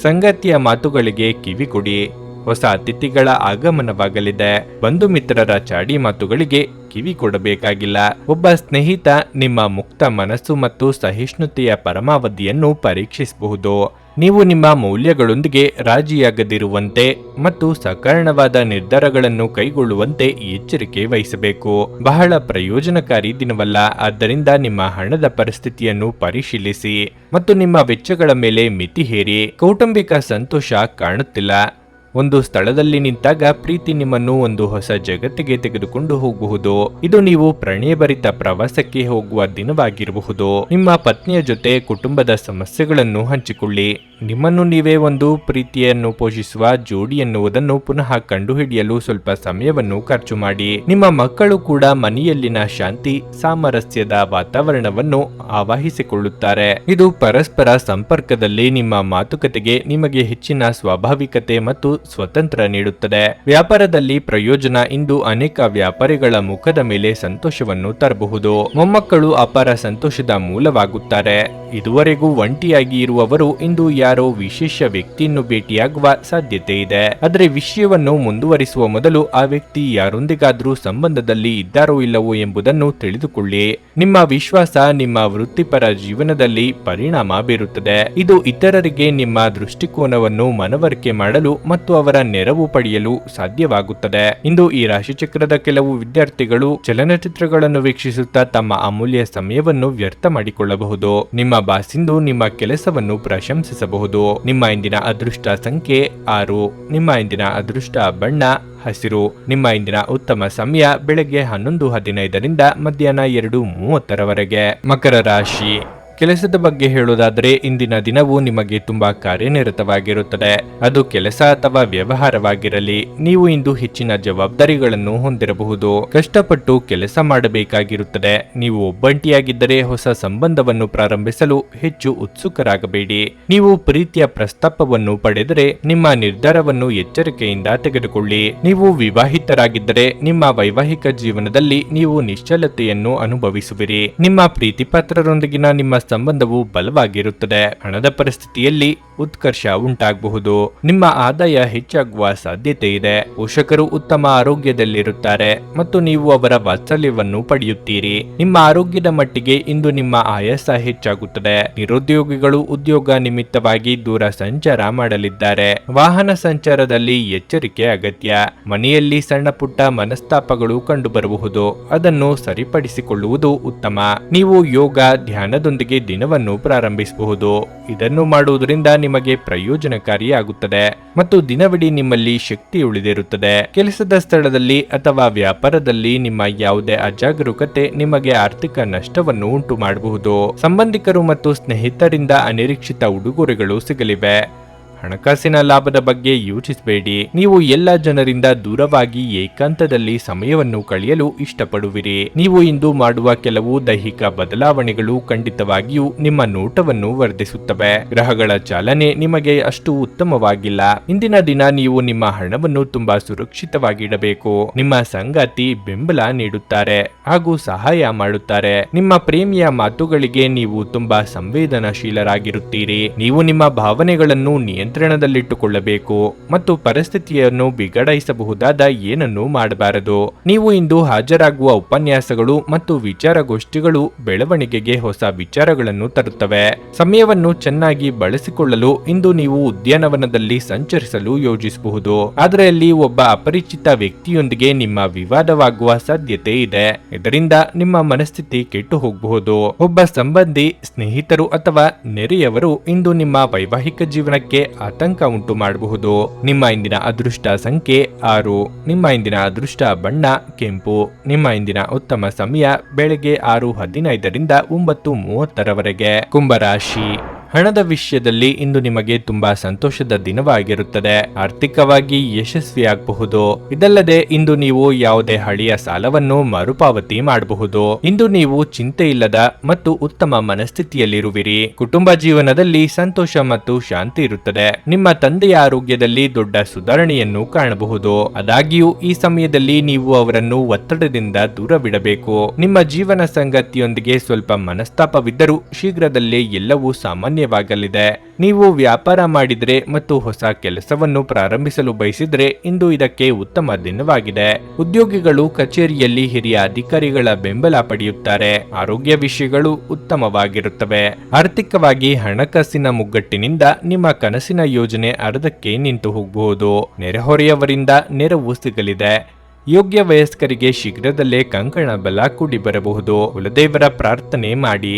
A: ಸಂಗಾತಿಯ ಮಾತುಗಳಿಗೆ ಕಿವಿ ಕೊಡಿ. ಹೊಸ ಅತಿಥಿಗಳ ಆಗಮನವಾಗಲಿದೆ. ಬಂಧು ಮಿತ್ರರ ಚಾಡಿ ಮಾತುಗಳಿಗೆ ಕಿವಿ ಕೊಡಬೇಕಾಗಿಲ್ಲ. ಒಬ್ಬ ಸ್ನೇಹಿತ ನಿಮ್ಮ ಮುಕ್ತ ಮನಸ್ಸು ಮತ್ತು ಸಹಿಷ್ಣುತೆಯ ಪರಮಾವಧಿಯನ್ನು ಪರೀಕ್ಷಿಸಬಹುದು. ನೀವು ನಿಮ್ಮ ಮೌಲ್ಯಗಳೊಂದಿಗೆ ರಾಜಿಯಾಗದಿರುವಂತೆ ಮತ್ತು ಸಕಾರಣವಾದ ನಿರ್ಧಾರಗಳನ್ನು ಕೈಗೊಳ್ಳುವಂತೆ ಎಚ್ಚರಿಕೆ ವಹಿಸಬೇಕು. ಬಹಳ ಪ್ರಯೋಜನಕಾರಿ ದಿನವಲ್ಲ. ಆದ್ದರಿಂದ ನಿಮ್ಮ ಹಣದ ಪರಿಸ್ಥಿತಿಯನ್ನು ಪರಿಶೀಲಿಸಿ ಮತ್ತು ನಿಮ್ಮ ವೆಚ್ಚಗಳ ಮೇಲೆ ಮಿತಿ ಹೇರಿ. ಕೌಟುಂಬಿಕ ಸಂತೋಷ ಕಾಣುತ್ತಿಲ್ಲ. ಒಂದು ಸ್ಥಳದಲ್ಲಿ ನಿಂತಾಗ ಪ್ರೀತಿ ನಿಮ್ಮನ್ನು ಒಂದು ಹೊಸ ಜಗತ್ತಿಗೆ ತೆಗೆದುಕೊಂಡು ಹೋಗಬಹುದು. ಇದು ನೀವು ಪ್ರಣಯಭರಿತ ಪ್ರವಾಸಕ್ಕೆ ಹೋಗುವ ದಿನವಾಗಿರಬಹುದು. ನಿಮ್ಮ ಪತ್ನಿಯ ಜೊತೆ ಕುಟುಂಬದ ಸಮಸ್ಯೆಗಳನ್ನು ಹಂಚಿಕೊಳ್ಳಿ. ನಿಮ್ಮನ್ನು ನೀವೇ ಒಂದು ಪ್ರೀತಿಯನ್ನು ಪೋಷಿಸುವ ಜೋಡಿ ಎನ್ನುವುದನ್ನು ಪುನಃ ಕಂಡುಹಿಡಿಯಲು ಸ್ವಲ್ಪ ಸಮಯವನ್ನು ಖರ್ಚು ಮಾಡಿ. ನಿಮ್ಮ ಮಕ್ಕಳು ಕೂಡ ಮನೆಯಲ್ಲಿನ ಶಾಂತಿ ಸಾಮರಸ್ಯದ ವಾತಾವರಣವನ್ನು ಆವಾಹಿಸಿಕೊಳ್ಳುತ್ತಾರೆ. ಇದು ಪರಸ್ಪರ ಸಂಪರ್ಕದಲ್ಲಿ ನಿಮ್ಮ ಮಾತುಕತೆಗೆ ನಿಮಗೆ ಹೆಚ್ಚಿನ ಸ್ವಾಭಾವಿಕತೆ ಮತ್ತು ಸ್ವತಂತ್ರ ನೀಡುತ್ತದೆ. ವ್ಯಾಪಾರದಲ್ಲಿ ಪ್ರಯೋಜನ. ಇಂದು ಅನೇಕ ವ್ಯಾಪಾರಿಗಳ ಮುಖದ ಮೇಲೆ ಸಂತೋಷವನ್ನು ತರಬಹುದು. ಮೊಮ್ಮಕ್ಕಳು ಅಪಾರ ಸಂತೋಷದ ಮೂಲವಾಗುತ್ತಾರೆ. ಇದುವರೆಗೂ ಒಂಟಿಯಾಗಿ ಇರುವವರು ಇಂದು ಯಾರೋ ವಿಶೇಷ ವ್ಯಕ್ತಿಯನ್ನು ಭೇಟಿಯಾಗುವ ಸಾಧ್ಯತೆ ಇದೆ. ಆದರೆ ವಿಷಯವನ್ನು ಮುಂದುವರಿಸುವ ಮೊದಲು ಆ ವ್ಯಕ್ತಿ ಯಾರೊಂದಿಗಾದ್ರೂ ಸಂಬಂಧದಲ್ಲಿ ಇದ್ದಾರೋ ಇಲ್ಲವೋ ಎಂಬುದನ್ನು ತಿಳಿದುಕೊಳ್ಳಿ. ನಿಮ್ಮ ವಿಶ್ವಾಸ ನಿಮ್ಮ ವೃತ್ತಿಪರ ಜೀವನದಲ್ಲಿ ಪರಿಣಾಮ ಬೀರುತ್ತದೆ. ಇದು ಇತರರಿಗೆ ನಿಮ್ಮ ದೃಷ್ಟಿಕೋನವನ್ನು ಮನವರಿಕೆ ಮಾಡಲು ಮತ್ತು ಅವರ ನೆರವು ಪಡೆಯಲು ಸಾಧ್ಯವಾಗುತ್ತದೆ. ಇಂದು ಈ ರಾಶಿಚಕ್ರದ ಕೆಲವು ವಿದ್ಯಾರ್ಥಿಗಳು ಚಲನಚಿತ್ರಗಳನ್ನು ವೀಕ್ಷಿಸುತ್ತಾ ತಮ್ಮ ಅಮೂಲ್ಯ ಸಮಯವನ್ನು ವ್ಯರ್ಥ ಮಾಡಿಕೊಳ್ಳಬಹುದು. ನಿಮ್ಮ ಬಾಸಿಂದು ನಿಮ್ಮ ಕೆಲಸವನ್ನು ಪ್ರಶಂಸಿಸಬಹುದು. ನಿಮ್ಮ ಇಂದಿನ ಅದೃಷ್ಟ ಸಂಖ್ಯೆ 6. ನಿಮ್ಮ ಇಂದಿನ ಅದೃಷ್ಟ ಬಣ್ಣ ಹಸಿರು. ನಿಮ್ಮ ಇಂದಿನ ಉತ್ತಮ ಸಮಯ ಬೆಳಗ್ಗೆ 11:15ರಿಂದ ಮಧ್ಯಾಹ್ನ 2:30ರವರೆಗೆ. ಮಕರ ರಾಶಿ. ಕೆಲಸದ ಬಗ್ಗೆ ಹೇಳೋದಾದ್ರೆ ಇಂದಿನ ದಿನವು ನಿಮಗೆ ತುಂಬಾ ಕಾರ್ಯನಿರತವಾಗಿರುತ್ತದೆ. ಅದು ಕೆಲಸ ಅಥವಾ ವ್ಯವಹಾರವಾಗಿರಲಿ, ನೀವು ಇಂದು ಹೆಚ್ಚಿನ ಜವಾಬ್ದಾರಿಗಳನ್ನು ಹೊಂದಿರಬಹುದು. ಕಷ್ಟಪಟ್ಟು ಕೆಲಸ ಮಾಡಬೇಕಾಗಿರುತ್ತದೆ. ನೀವು ಒಬ್ಬಂಟಿಯಾಗಿದ್ದರೆ ಹೊಸ ಸಂಬಂಧವನ್ನು ಪ್ರಾರಂಭಿಸಲು ಹೆಚ್ಚು ಉತ್ಸುಕರಾಗಬೇಡಿ. ನೀವು ಪ್ರೀತಿಯ ಪ್ರಸ್ತಾಪವನ್ನು ಪಡೆದರೆ ನಿಮ್ಮ ನಿರ್ಧಾರವನ್ನು ಎಚ್ಚರಿಕೆಯಿಂದ ತೆಗೆದುಕೊಳ್ಳಿ. ನೀವು ವಿವಾಹಿತರಾಗಿದ್ದರೆ ನಿಮ್ಮ ವೈವಾಹಿಕ ಜೀವನದಲ್ಲಿ ನೀವು ನಿಶ್ಚಲತೆಯನ್ನು ಅನುಭವಿಸುವಿರಿ. ನಿಮ್ಮ ಪ್ರೀತಿ ಪಾತ್ರರೊಂದಿಗಿನ ನಿಮ್ಮ ಸಂಬಂಧವು ಬಲವಾಗಿರುತ್ತದೆ. ಹಣದ ಪರಿಸ್ಥಿತಿಯಲ್ಲಿ ಉತ್ಕರ್ಷ ಉಂಟಾಗಬಹುದು. ನಿಮ್ಮ ಆದಾಯ ಹೆಚ್ಚಾಗುವ ಸಾಧ್ಯತೆ ಇದೆ. ಪೋಷಕರು ಉತ್ತಮ ಆರೋಗ್ಯದಲ್ಲಿರುತ್ತಾರೆ ಮತ್ತು ನೀವು ಅವರ ವಾತ್ಸಲ್ಯವನ್ನು ಪಡೆಯುತ್ತೀರಿ. ನಿಮ್ಮ ಆರೋಗ್ಯದ ಮಟ್ಟಿಗೆ ಇಂದು ನಿಮ್ಮ ಆಯಾಸ ಹೆಚ್ಚಾಗುತ್ತದೆ. ನಿರುದ್ಯೋಗಿಗಳು ಉದ್ಯೋಗ ನಿಮಿತ್ತವಾಗಿ ದೂರ ಸಂಚಾರ ಮಾಡಲಿದ್ದಾರೆ. ವಾಹನ ಸಂಚಾರದಲ್ಲಿ ಎಚ್ಚರಿಕೆ ಅಗತ್ಯ. ಮನೆಯಲ್ಲಿ ಸಣ್ಣ ಪುಟ್ಟ ಮನಸ್ತಾಪಗಳು ಕಂಡುಬರಬಹುದು. ಅದನ್ನು ಸರಿಪಡಿಸಿಕೊಳ್ಳುವುದು ಉತ್ತಮ. ನೀವು ಯೋಗ ಧ್ಯಾನದೊಂದಿಗೆ ದಿನವನ್ನು ಪ್ರಾರಂಭಿಸಬಹುದು. ಇದನ್ನು ಮಾಡುವುದರಿಂದ ನಿಮಗೆ ಪ್ರಯೋಜನಕಾರಿಯಾಗುತ್ತದೆ ಮತ್ತು ದಿನವಿಡೀ ನಿಮ್ಮಲ್ಲಿ ಶಕ್ತಿ ಉಳಿದಿರುತ್ತದೆ. ಕೆಲಸದ ಸ್ಥಳದಲ್ಲಿ ಅಥವಾ ವ್ಯಾಪಾರದಲ್ಲಿ ನಿಮ್ಮ ಯಾವುದೇ ಅಜಾಗರೂಕತೆ ನಿಮಗೆ ಆರ್ಥಿಕ ನಷ್ಟವನ್ನು ಉಂಟು ಮಾಡಬಹುದು. ಸಂಬಂಧಿಕರು ಮತ್ತು ಸ್ನೇಹಿತರಿಂದ ಅನಿರೀಕ್ಷಿತ ಉಡುಗೊರೆಗಳು ಸಿಗಲಿವೆ. ಹಣಕಾಸಿನ ಲಾಭದ ಬಗ್ಗೆ ಯೋಚಿಸಬೇಡಿ. ನೀವು ಎಲ್ಲ ಜನರಿಂದ ದೂರವಾಗಿ ಏಕಾಂತದಲ್ಲಿ ಸಮಯವನ್ನು ಕಳೆಯಲು ಇಷ್ಟಪಡುವಿರಿ. ನೀವು ಇಂದು ಮಾಡುವ ಕೆಲವು ದೈಹಿಕ ಬದಲಾವಣೆಗಳು ಖಂಡಿತವಾಗಿಯೂ ನಿಮ್ಮ ನೋಟವನ್ನು ವರ್ಧಿಸುತ್ತವೆ. ಗ್ರಹಗಳ ಚಾಲನೆ ನಿಮಗೆ ಅಷ್ಟು ಉತ್ತಮವಾಗಿಲ್ಲ. ಇಂದಿನ ದಿನ ನೀವು ನಿಮ್ಮ ಹಣವನ್ನು ತುಂಬಾ ಸುರಕ್ಷಿತವಾಗಿಡಬೇಕು. ನಿಮ್ಮ ಸಂಗಾತಿ ಬೆಂಬಲ ನೀಡುತ್ತಾರೆ ಹಾಗೂ ಸಹಾಯ ಮಾಡುತ್ತಾರೆ. ನಿಮ್ಮ ಪ್ರೇಮಿಯ ಮಾತುಗಳಿಗೆ ನೀವು ತುಂಬಾ ಸಂವೇದನಾಶೀಲರಾಗಿರುತ್ತೀರಿ. ನೀವು ನಿಮ್ಮ ಭಾವನೆಗಳನ್ನು ನಿಯಂತ್ರಣದಲ್ಲಿಟ್ಟುಕೊಳ್ಳಬೇಕು ಮತ್ತು ಪರಿಸ್ಥಿತಿಯನ್ನು ಬಿಗಡಾಯಿಸಬಹುದಾದ ಏನನ್ನೂ ಮಾಡಬಾರದು. ನೀವು ಇಂದು ಹಾಜರಾಗುವ ಉಪನ್ಯಾಸಗಳು ಮತ್ತು ವಿಚಾರಗೋಷ್ಠಿಗಳು ಬೆಳವಣಿಗೆಗೆ ಹೊಸ ವಿಚಾರಗಳನ್ನು ತರುತ್ತವೆ. ಸಮಯವನ್ನು ಚೆನ್ನಾಗಿ ಬಳಸಿಕೊಳ್ಳಲು ಇಂದು ನೀವು ಉದ್ಯಾನವನದಲ್ಲಿ ಸಂಚರಿಸಲು ಯೋಜಿಸಬಹುದು. ಆದರೆ ಅಲ್ಲಿ ಒಬ್ಬ ಅಪರಿಚಿತ ವ್ಯಕ್ತಿಯೊಂದಿಗೆ ನಿಮ್ಮ ವಿವಾದವಾಗುವ ಸಾಧ್ಯತೆ ಇದೆ. ಇದರಿಂದ ನಿಮ್ಮ ಮನಸ್ಥಿತಿ ಕೆಟ್ಟು ಹೋಗಬಹುದು. ಒಬ್ಬ ಸಂಬಂಧಿ, ಸ್ನೇಹಿತರು ಅಥವಾ ನೆರೆಯವರು ಇಂದು ನಿಮ್ಮ ವೈವಾಹಿಕ ಜೀವನಕ್ಕೆ ಆತಂಕ ಉಂಟು ಮಾಡಬಹುದು. ನಿಮ್ಮ ಇಂದಿನ ಅದೃಷ್ಟ ಸಂಖ್ಯೆ 6. ನಿಮ್ಮ ಇಂದಿನ ಅದೃಷ್ಟ ಬಣ್ಣ ಕೆಂಪು. ನಿಮ್ಮ ಇಂದಿನ ಉತ್ತಮ ಸಮಯ ಬೆಳಗ್ಗೆ 6:15 9:30 ಕುಂಭರಾಶಿ. ಹಣದ ವಿಷಯದಲ್ಲಿ ಇಂದು ನಿಮಗೆ ತುಂಬಾ ಸಂತೋಷದ ದಿನವಾಗಿರುತ್ತದೆ. ಆರ್ಥಿಕವಾಗಿ ಯಶಸ್ವಿಯಾಗಬಹುದು. ಇದಲ್ಲದೆ ಇಂದು ನೀವು ಯಾವುದೇ ಹಳೆಯ ಸಾಲವನ್ನು ಮರುಪಾವತಿ ಮಾಡಬಹುದು. ಇಂದು ನೀವು ಚಿಂತೆ ಇಲ್ಲದ ಮತ್ತು ಉತ್ತಮ ಮನಸ್ಥಿತಿಯಲ್ಲಿರುವಿರಿ. ಕುಟುಂಬ ಜೀವನದಲ್ಲಿ ಸಂತೋಷ ಮತ್ತು ಶಾಂತಿ ಇರುತ್ತದೆ. ನಿಮ್ಮ ತಂದೆಯ ಆರೋಗ್ಯದಲ್ಲಿ ದೊಡ್ಡ ಸುಧಾರಣೆಯನ್ನು ಕಾಣಬಹುದು. ಆದಾಗ್ಯೂ ಈ ಸಮಯದಲ್ಲಿ ನೀವು ಅವರನ್ನು ಒತ್ತಡದಿಂದ ದೂರವಿಡಬೇಕು. ನಿಮ್ಮ ಜೀವನ ಸಂಗಾತಿಯೊಂದಿಗೆ ಸ್ವಲ್ಪ ಮನಸ್ತಾಪವಿದ್ದರೂ ಶೀಘ್ರದಲ್ಲೇ ಎಲ್ಲವೂ ಸಾಮಾನ್ಯವಾಗಲಿದೆ. ನೀವು ವ್ಯಾಪಾರ ಮಾಡಿದ್ರೆ ಮತ್ತು ಹೊಸ ಕೆಲಸವನ್ನು ಪ್ರಾರಂಭಿಸಲು ಬಯಸಿದ್ರೆ ಇಂದು ಇದಕ್ಕೆ ಉತ್ತಮ ದಿನವಾಗಿದೆ. ಉದ್ಯೋಗಿಗಳು ಕಚೇರಿಯಲ್ಲಿ ಹಿರಿಯ ಅಧಿಕಾರಿಗಳ ಬೆಂಬಲ ಪಡೆಯುತ್ತಾರೆ. ಆರೋಗ್ಯ ವಿಷಯಗಳು ಉತ್ತಮವಾಗಿರುತ್ತವೆ. ಆರ್ಥಿಕವಾಗಿ ಹಣಕಾಸಿನ ಮುಗ್ಗಟ್ಟಿನಿಂದ ನಿಮ್ಮ ಕನಸಿನ ಯೋಜನೆ ಅರ್ಧಕ್ಕೆ ನಿಂತು ಹೋಗಬಹುದು. ನೆರೆಹೊರೆಯವರಿಂದ ನೆರವು ಸಿಗಲಿದೆ. ಯೋಗ್ಯ ವಯಸ್ಕರಿಗೆ ಶೀಘ್ರದಲ್ಲೇ ಕಂಕಣ ಬಲ ಕೂಡಿ ಬರಬಹುದು. ಕುಲದೇವರ ಪ್ರಾರ್ಥನೆ ಮಾಡಿ.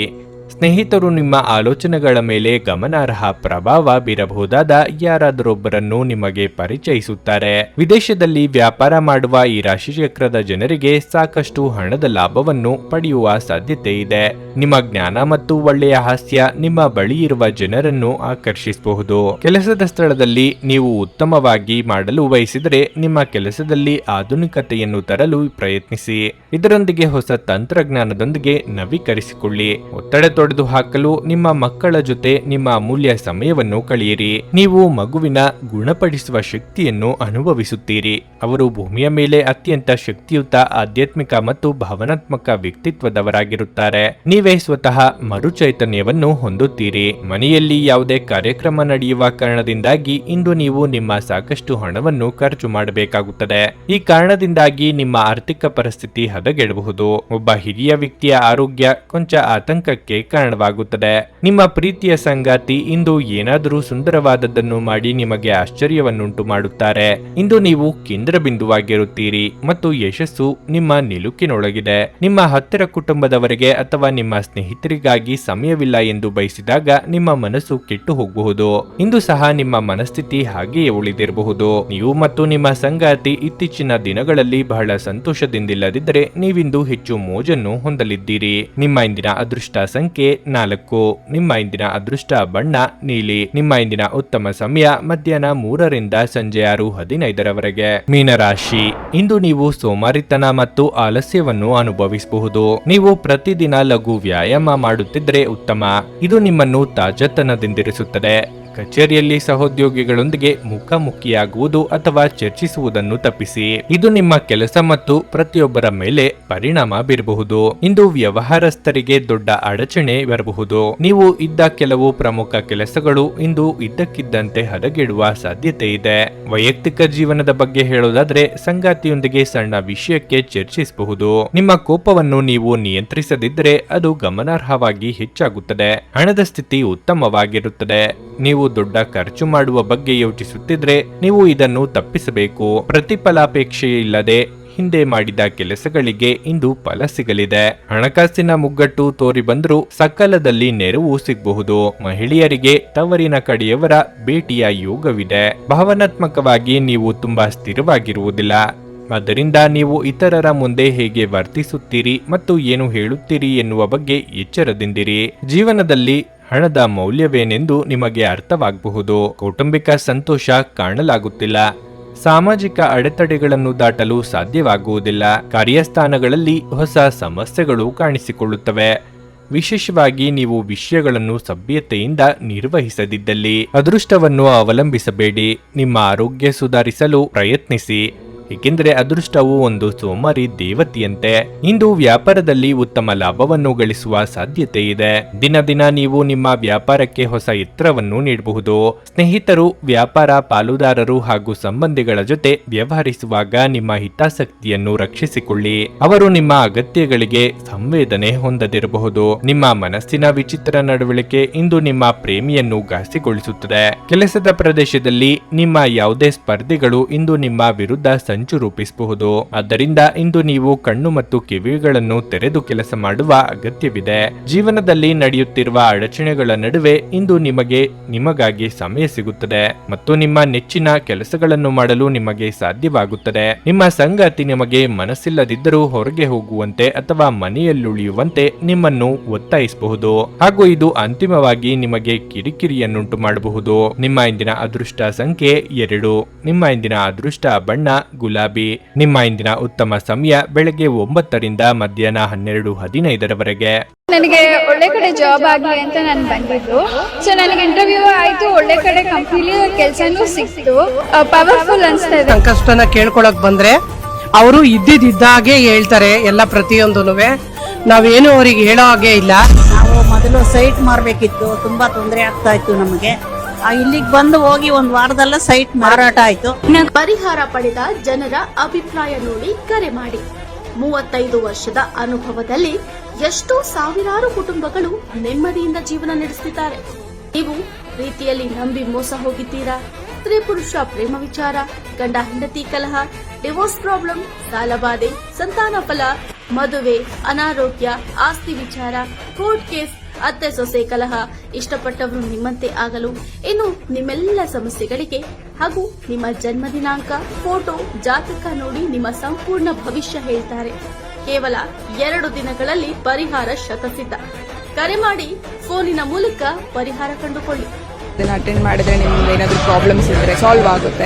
A: ಸ್ನೇಹಿತರು ನಿಮ್ಮ ಆಲೋಚನೆಗಳ ಮೇಲೆ ಗಮನಾರ್ಹ ಪ್ರಭಾವ ಬೀರಬಹುದಾದ ಯಾರಾದರೊಬ್ಬರನ್ನು ನಿಮಗೆ ಪರಿಚಯಿಸುತ್ತಾರೆ. ವಿದೇಶದಲ್ಲಿ ವ್ಯಾಪಾರ ಮಾಡುವ ಈ ರಾಶಿಚಕ್ರದ ಜನರಿಗೆ ಸಾಕಷ್ಟು ಹಣದ ಲಾಭವನ್ನು ಪಡೆಯುವ ಸಾಧ್ಯತೆ ಇದೆ. ನಿಮ್ಮ ಜ್ಞಾನ ಮತ್ತು ಒಳ್ಳೆಯ ಹಾಸ್ಯ ನಿಮ್ಮ ಬಳಿ ಇರುವ ಜನರನ್ನು ಆಕರ್ಷಿಸಬಹುದು. ಕೆಲಸದ ಸ್ಥಳದಲ್ಲಿ ನೀವು ಉತ್ತಮವಾಗಿ ಮಾಡಲು ಬಯಸಿದರೆ ನಿಮ್ಮ ಕೆಲಸದಲ್ಲಿ ಆಧುನಿಕತೆಯನ್ನು ತರಲು ಪ್ರಯತ್ನಿಸಿ. ಇದರೊಂದಿಗೆ ಹೊಸ ತಂತ್ರಜ್ಞಾನದೊಂದಿಗೆ ನವೀಕರಿಸಿಕೊಳ್ಳಿ. ಒತ್ತಡ ತೊಡೆದು ಹಾಕಲು ನಿಮ್ಮ ಮಕ್ಕಳ ಜೊತೆ ನಿಮ್ಮ ಅಮೂಲ್ಯ ಸಮಯವನ್ನು ಕಳೆಯಿರಿ. ನೀವು ಮಗುವಿನ ಗುಣಪಡಿಸುವ ಶಕ್ತಿಯನ್ನು ಅನುಭವಿಸುತ್ತೀರಿ. ಅವರು ಭೂಮಿಯ ಮೇಲೆ ಅತ್ಯಂತ ಶಕ್ತಿಯುತ ಆಧ್ಯಾತ್ಮಿಕ ಮತ್ತು ಭಾವನಾತ್ಮಕ ವ್ಯಕ್ತಿತ್ವದವರಾಗಿರುತ್ತಾರೆ. ನೀವೇ ಸ್ವತಃ ಮರುಚೈತನ್ಯವನ್ನು ಹೊಂದುತ್ತೀರಿ. ಮನೆಯಲ್ಲಿ ಯಾವುದೇ ಕಾರ್ಯಕ್ರಮ ನಡೆಯುವ ಕಾರಣದಿಂದಾಗಿ ಇಂದು ನೀವು ನಿಮ್ಮ ಸಾಕಷ್ಟು ಹಣವನ್ನು ಖರ್ಚು ಮಾಡಬೇಕಾಗುತ್ತದೆ. ಈ ಕಾರಣದಿಂದಾಗಿ ನಿಮ್ಮ ಆರ್ಥಿಕ ಪರಿಸ್ಥಿತಿ ಹದಗೆಡಬಹುದು. ಒಬ್ಬ ಹಿರಿಯ ವ್ಯಕ್ತಿಯ ಆರೋಗ್ಯ ಕೊಂಚ ಆತಂಕಕ್ಕೆ ಕಾರಣವಾಗುತ್ತದೆ. ನಿಮ್ಮ ಪ್ರೀತಿಯ ಸಂಗಾತಿ ಇಂದು ಏನಾದರೂ ಸುಂದರವಾದದ್ದನ್ನು ಮಾಡಿ ನಿಮಗೆ ಆಶ್ಚರ್ಯವನ್ನುಂಟು ಮಾಡುತ್ತಾರೆ. ಇಂದು ನೀವು ಕೇಂದ್ರ ಬಿಂದುವಾಗಿರುತ್ತೀರಿ ಮತ್ತು ಯಶಸ್ಸು ನಿಮ್ಮ ನಿಲುಕಿನೊಳಗಿದೆ. ನಿಮ್ಮ ಹತ್ತಿರ ಕುಟುಂಬದವರಿಗೆ ಅಥವಾ ನಿಮ್ಮ ಸ್ನೇಹಿತರಿಗಾಗಿ ಸಮಯವಿಲ್ಲ ಎಂದು ಬಯಸಿದಾಗ ನಿಮ್ಮ ಮನಸ್ಸು ಕೆಟ್ಟು ಹೋಗಬಹುದು. ಇಂದು ಸಹ ನಿಮ್ಮ ಮನಸ್ಥಿತಿ ಹಾಗೆಯೇ ಉಳಿದಿರಬಹುದು. ನೀವು ಮತ್ತು ನಿಮ್ಮ ಸಂಗಾತಿ ಇತ್ತೀಚಿನ ದಿನಗಳಲ್ಲಿ ಬಹಳ ಸಂತೋಷದಿಂದಿಲ್ಲದಿದ್ದರೆ ನೀವಿಂದು ಹೆಚ್ಚು ಮೋಜನ್ನು ಹೊಂದಲಿದ್ದೀರಿ. ನಿಮ್ಮ ಇಂದಿನ ಅದೃಷ್ಟ ಸಂಖ್ಯೆ ಸಂಖ್ಯೆ 4. ನಿಮ್ಮ ಇಂದಿನ ಅದೃಷ್ಟ ಬಣ್ಣ ನೀಲಿ. ನಿಮ್ಮ ಇಂದಿನ ಉತ್ತಮ ಸಮಯ ಮಧ್ಯಾಹ್ನ 3ರಿಂದ ಸಂಜೆ 6:15 ಮೀನರಾಶಿ, ಇಂದು ನೀವು ಸೋಮಾರಿತನ ಮತ್ತು ಆಲಸ್ಯವನ್ನು ಅನುಭವಿಸಬಹುದು. ನೀವು ಪ್ರತಿದಿನ ಲಘು ವ್ಯಾಯಾಮ ಮಾಡುತ್ತಿದ್ರೆ ಉತ್ತಮ. ಇದು ನಿಮ್ಮನ್ನು ತಾಜಾತನದಿಂದಿರಿಸುತ್ತದೆ. ಕಚೇರಿಯಲ್ಲಿ ಸಹೋದ್ಯೋಗಿಗಳೊಂದಿಗೆ ಮುಖಾಮುಖಿಯಾಗುವುದು ಅಥವಾ ಚರ್ಚಿಸುವುದನ್ನು ತಪ್ಪಿಸಿ. ಇದು ನಿಮ್ಮ ಕೆಲಸ ಮತ್ತು ಪ್ರತಿಯೊಬ್ಬರ ಮೇಲೆ ಪರಿಣಾಮ ಬೀರಬಹುದು. ಇಂದು ವ್ಯವಹಾರಸ್ಥರಿಗೆ ದೊಡ್ಡ ಅಡಚಣೆ ಬರಬಹುದು. ನೀವು ಇದ್ದ ಕೆಲವು ಪ್ರಮುಖ ಕೆಲಸಗಳು ಇಂದು ಇದ್ದಕ್ಕಿದ್ದಂತೆ ಹದಗೆಡುವ ಸಾಧ್ಯತೆ ಇದೆ. ವೈಯಕ್ತಿಕ ಜೀವನದ ಬಗ್ಗೆ ಹೇಳೋದಾದ್ರೆ ಸಂಗಾತಿಯೊಂದಿಗೆ ಸಣ್ಣ ವಿಷಯಕ್ಕೆ ಚರ್ಚಿಸಬಹುದು. ನಿಮ್ಮ ಕೋಪವನ್ನು ನೀವು ನಿಯಂತ್ರಿಸದಿದ್ದರೆ ಅದು ಗಮನಾರ್ಹವಾಗಿ ಹೆಚ್ಚಾಗುತ್ತದೆ. ಹಣದ ಸ್ಥಿತಿ ಉತ್ತಮವಾಗಿರುತ್ತದೆ. ನೀವು ದೊಡ್ಡ ಖರ್ಚು ಮಾಡುವ ಬಗ್ಗೆ ಯೋಚಿಸುತ್ತಿದ್ರೆ ನೀವು ಇದನ್ನು ತಪ್ಪಿಸಬೇಕು. ಪ್ರತಿಫಲಾಪೇಕ್ಷೆ ಇಲ್ಲದೆ ಹಿಂದೆ ಮಾಡಿದ ಕೆಲಸಗಳಿಗೆ ಇಂದು ಫಲ ಸಿಗಲಿದೆ. ಹಣಕಾಸಿನ ಮುಗ್ಗಟ್ಟು ತೋರಿ ಬಂದರೂ ಸಕಾಲದಲ್ಲಿ ನೆರವು ಸಿಗಬಹುದು. ಮಹಿಳೆಯರಿಗೆ ತವರಿನ ಕಡೆಯವರ ಭೇಟಿಯ ಯೋಗವಿದೆ. ಭಾವನಾತ್ಮಕವಾಗಿ ನೀವು ತುಂಬಾ ಸ್ಥಿರವಾಗಿರುವುದಿಲ್ಲ. ಆದ್ದರಿಂದ ನೀವು ಇತರರ ಮುಂದೆ ಹೇಗೆ ವರ್ತಿಸುತ್ತೀರಿ ಮತ್ತು ಏನು ಹೇಳುತ್ತೀರಿ ಎನ್ನುವ ಬಗ್ಗೆ ಎಚ್ಚರದಿಂದಿರಿ. ಜೀವನದಲ್ಲಿ ಹಣದ ಮೌಲ್ಯವೇನೆಂದು ನಿಮಗೆ ಅರ್ಥವಾಗಬಹುದು. ಕೌಟುಂಬಿಕ ಸಂತೋಷ ಕಾಣಲಾಗುತ್ತಿಲ್ಲ. ಸಾಮಾಜಿಕ ಅಡೆತಡೆಗಳನ್ನು ದಾಟಲು ಸಾಧ್ಯವಾಗುವುದಿಲ್ಲ. ಕಾರ್ಯಸ್ಥಾನಗಳಲ್ಲಿ ಹೊಸ ಸಮಸ್ಯೆಗಳು ಕಾಣಿಸಿಕೊಳ್ಳುತ್ತವೆ. ವಿಶೇಷವಾಗಿ ನೀವು ವಿಷಯಗಳನ್ನು ಸಭ್ಯತೆಯಿಂದ ನಿರ್ವಹಿಸದಿದ್ದಲ್ಲಿ. ಅದೃಷ್ಟವನ್ನು ಅವಲಂಬಿಸಬೇಡಿ. ನಿಮ್ಮ ಆರೋಗ್ಯ ಸುಧಾರಿಸಲು ಪ್ರಯತ್ನಿಸಿ, ಏಕೆಂದರೆ ಅದೃಷ್ಟವು ಒಂದು ಸೋಮಾರಿ ದೇವತೆಯಂತೆ. ಇಂದು ವ್ಯಾಪಾರದಲ್ಲಿ ಉತ್ತಮ ಲಾಭವನ್ನು ಗಳಿಸುವ ಸಾಧ್ಯತೆ ಇದೆ. ದಿನ ದಿನ ನೀವು ನಿಮ್ಮ ವ್ಯಾಪಾರಕ್ಕೆ ಹೊಸ ಎತ್ತರವನ್ನು ನೀಡಬಹುದು. ಸ್ನೇಹಿತರು, ವ್ಯಾಪಾರ ಪಾಲುದಾರರು ಹಾಗೂ ಸಂಬಂಧಿಗಳ ಜೊತೆ ವ್ಯವಹರಿಸುವಾಗ ನಿಮ್ಮ ಹಿತಾಸಕ್ತಿಯನ್ನು ರಕ್ಷಿಸಿಕೊಳ್ಳಿ. ಅವರು ನಿಮ್ಮ ಅಗತ್ಯಗಳಿಗೆ ಸಂವೇದನೆ ಹೊಂದದಿರಬಹುದು. ನಿಮ್ಮ ಮನಸ್ಸಿನ ವಿಚಿತ್ರ ನಡವಳಿಕೆ ಇಂದು ನಿಮ್ಮ ಪ್ರೇಮಿಯನ್ನು ಘಾಸಿಗೊಳಿಸುತ್ತದೆ. ಕೆಲಸದ ಪ್ರದೇಶದಲ್ಲಿ ನಿಮ್ಮ ಯಾವುದೇ ಸ್ಪರ್ಧಿಗಳು ಇಂದು ನಿಮ್ಮ ವಿರುದ್ಧ ಸಂಚು ರೂಪಿಸಬಹುದು. ಆದ್ದರಿಂದ ಇಂದು ನೀವು ಕಣ್ಣು ಮತ್ತು ಕಿವಿಗಳನ್ನು ತೆರೆದು ಕೆಲಸ ಮಾಡುವ ಅಗತ್ಯವಿದೆ. ಜೀವನದಲ್ಲಿ ನಡೆಯುತ್ತಿರುವ ಅಡಚಣೆಗಳ ನಡುವೆ ಇಂದು ನಿಮಗಾಗಿ ಸಮಯ ಸಿಗುತ್ತದೆ ಮತ್ತು ನಿಮ್ಮ ನೆಚ್ಚಿನ ಕೆಲಸಗಳನ್ನು ಮಾಡಲು ನಿಮಗೆ ಸಾಧ್ಯವಾಗುತ್ತದೆ. ನಿಮ್ಮ ಸಂಗಾತಿ ನಿಮಗೆ ಮನಸ್ಸಿಲ್ಲದಿದ್ದರೂ ಹೊರಗೆ ಹೋಗುವಂತೆ ಅಥವಾ ಮನೆಯಲ್ಲುಳಿಯುವಂತೆ ನಿಮ್ಮನ್ನು ಒತ್ತಾಯಿಸಬಹುದು ಹಾಗೂ ಇದು ಅಂತಿಮವಾಗಿ ನಿಮಗೆ ಕಿರಿಕಿರಿಯನ್ನುಂಟು ಮಾಡಬಹುದು. ನಿಮ್ಮ ಇಂದಿನ ಅದೃಷ್ಟ ಸಂಖ್ಯೆ 2. ನಿಮ್ಮ ಇಂದಿನ ಅದೃಷ್ಟ ಬಣ್ಣ ಗುಲಾಬಿ. ನಿಮ್ಮ ಇಂದಿನ ಉತ್ತಮ ಸಮಯ ಬೆಳಗ್ಗೆ 9ರಿಂದ ಮಧ್ಯಾಹ್ನ 12:15
C: ನನಗೆ ಒಳ್ಳೆ ಕಡೆ ಜಾಬ್ ಆಗಲಿ ಅಂತ ನಾನು ಬಂದಿದ್ದು. ಸೊ ನನಗೆ ಇಂಟರ್ವ್ಯೂ ಆಯ್ತು, ಒಳ್ಳೆ ಕಡೆ ಕಂಪ್ನಿಲಿ ಕೆಲಸನೂ ಸಿಕ್ತು. ಪವರ್ಫುಲ್ ಅನ್ಸ್ತಾ ಇದೆ.
D: ಸಂಕಷ್ಟನ ಕೇಳ್ಕೊಳಕ್ ಬಂದ್ರೆ ಅವರು ಇದ್ದಿದ್ದಾಗೆ ಹೇಳ್ತಾರೆ ಎಲ್ಲ ಪ್ರತಿಯೊಂದೂನುವೆ. ನಾವೇನು ಅವ್ರಿಗೆ ಹೇಳೋ ಹಾಗೆ ಇಲ್ಲ.
E: ನಾವು ಮೊದಲು ಸೈಟ್ ಮಾರ್ಬೇಕಿತ್ತು, ತುಂಬಾ ತೊಂದರೆ ಆಗ್ತಾ ಇತ್ತು ನಮಗೆ. ಇಲ್ಲಿಗೆ ಬಂದು ಹೋಗಿ ಒಂದು ವಾರದಲ್ಲ ಸೈಟ್ ಮಾರಾಟ ಆಯ್ತು.
F: ಪರಿಹಾರ ಪಡೆದ ಜನರ ಅಭಿಪ್ರಾಯ ನೋಡಿ ಕರೆ ಮಾಡಿ. 35 ವರ್ಷದ ಅನುಭವದಲ್ಲಿ ಎಷ್ಟೋ ಸಾವಿರಾರು ಕುಟುಂಬಗಳು ನೆಮ್ಮದಿಯಿಂದ ಜೀವನ ನಡೆಸುತ್ತಿದ್ದಾರೆ. ನೀವು ಪ್ರೀತಿಯಲ್ಲಿ ನಂಬಿ ಮೋಸ ಹೋಗಿದ್ದೀರಾ? ಸ್ತ್ರೀ ಪುರುಷ ಪ್ರೇಮ ವಿಚಾರ, ಗಂಡ ಹೆಂಡತಿ ಕಲಹ, ಡಿವೋರ್ಸ್ ಪ್ರಾಬ್ಲಮ್, ಸಾಲಬಾಧೆ, ಸಂತಾನ ಫಲ, ಮದುವೆ, ಅನಾರೋಗ್ಯ, ಆಸ್ತಿ ವಿಚಾರ, ಕೋರ್ಟ್ ಕೇಸ್, ಅತ್ತೆ ಸೊಸೆ ಕಲಹ, ಇಷ್ಟಪಟ್ಟವರು ನಿಮ್ಮಂತೆ ಆಗಲು, ಇನ್ನು ನಿಮ್ಮೆಲ್ಲ ಸಮಸ್ಯೆಗಳಿಗೆ ಹಾಗೂ ನಿಮ್ಮ ಜನ್ಮ ದಿನಾಂಕ, ಫೋಟೋ, ಜಾತಕ ನೋಡಿ ನಿಮ್ಮ ಸಂಪೂರ್ಣ ಭವಿಷ್ಯ ಹೇಳ್ತಾರೆ. ಕೇವಲ 2 ದಿನಗಳಲ್ಲಿ ಪರಿಹಾರ ಶತಸಿದ್ಧ. ಕರೆ ಮಾಡಿ ಫೋನಿನ ಮೂಲಕ ಪರಿಹಾರ ಕಂಡುಕೊಳ್ಳಿ.
G: ಅಟೆಂಡ್ ಮಾಡಿದ್ರೆ ನಿಮ್ಗೆ ಏನಾದರೂ ಪ್ರಾಬ್ಲಮ್ಸ್ ಇದ್ರೆ ಸಾಲ್ವ್ ಆಗುತ್ತೆ.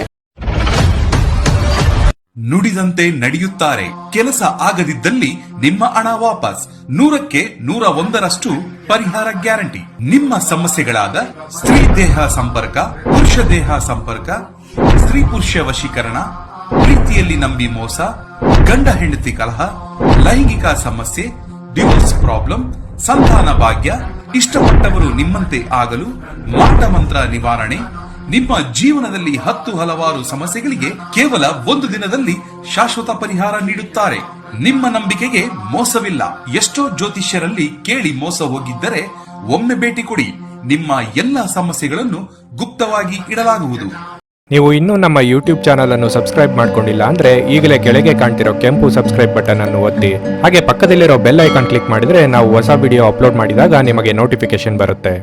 B: ನುಡಿದಂತೆ ನಡೆಯುತ್ತಾರೆ. ಕೆಲಸ ಆಗದಿದ್ದಲ್ಲಿ ನಿಮ್ಮ ಹಣ ವಾಪಸ್. 100ಕ್ಕೆ 101ರಷ್ಟು ಪರಿಹಾರ ಗ್ಯಾರಂಟಿ. ನಿಮ್ಮ ಸಮಸ್ಯೆಗಳಾದ ಸ್ತ್ರೀ ದೇಹ ಸಂಪರ್ಕ, ಪುರುಷ ದೇಹ ಸಂಪರ್ಕ, ಸ್ತ್ರೀ ಪುರುಷ ವಶೀಕರಣ, ಪ್ರೀತಿಯಲ್ಲಿ ನಂಬಿ ಮೋಸ, ಗಂಡ ಹೆಂಡತಿ ಕಲಹ, ಲೈಂಗಿಕ ಸಮಸ್ಯೆ, ಡಿವೋರ್ಸ್ ಪ್ರಾಬ್ಲಮ್, ಸಂತಾನ ಭಾಗ್ಯ, ಇಷ್ಟಪಟ್ಟವರು ನಿಮ್ಮಂತೆ ಆಗಲು, ಮಾಟ ಮಂತ್ರ ನಿವಾರಣೆ, ನಿಮ್ಮ ಜೀವನದಲ್ಲಿ 10 ಹಲವಾರು ಸಮಸ್ಯೆಗಳಿಗೆ ಕೇವಲ 1 ದಿನದಲ್ಲಿ ಶಾಶ್ವತ ಪರಿಹಾರ ನೀಡುತ್ತಾರೆ. ನಿಮ್ಮ ನಂಬಿಕೆಗೆ ಮೋಸವಿಲ್ಲ. ಎಷ್ಟೋ ಜ್ಯೋತಿಷ್ಯರಲ್ಲಿ ಕೇಳಿ ಮೋಸ ಹೋಗಿದ್ದರೆ ಒಮ್ಮೆ ಭೇಟಿ ಕೊಡಿ. ನಿಮ್ಮ ಎಲ್ಲಾ ಸಮಸ್ಯೆಗಳನ್ನು ಗುಪ್ತವಾಗಿ ಇಡಲಾಗುವುದು.
A: ನೀವು ಇನ್ನೂ ನಮ್ಮ ಯೂಟ್ಯೂಬ್ ಚಾನಲ್ ಅನ್ನು ಸಬ್ಸ್ಕ್ರೈಬ್ ಮಾಡ್ಕೊಂಡಿಲ್ಲ ಅಂದ್ರೆ ಈಗಲೇ ಕೆಳಗೆ ಕಾಣ್ತಿರೋ ಕೆಂಪು ಸಬ್ಸ್ಕ್ರೈಬ್ ಬಟನ್ ಅನ್ನು ಒತ್ತಿ. ಹಾಗೆ ಪಕ್ಕದಲ್ಲಿರೋ ಬೆಲ್ ಐಕಾನ್ ಕ್ಲಿಕ್ ಮಾಡಿದ್ರೆ ನಾವು ಹೊಸ ವಿಡಿಯೋ ಅಪ್ಲೋಡ್ ಮಾಡಿದಾಗ ನಿಮಗೆ ನೋಟಿಫಿಕೇಶನ್ ಬರುತ್ತೆ.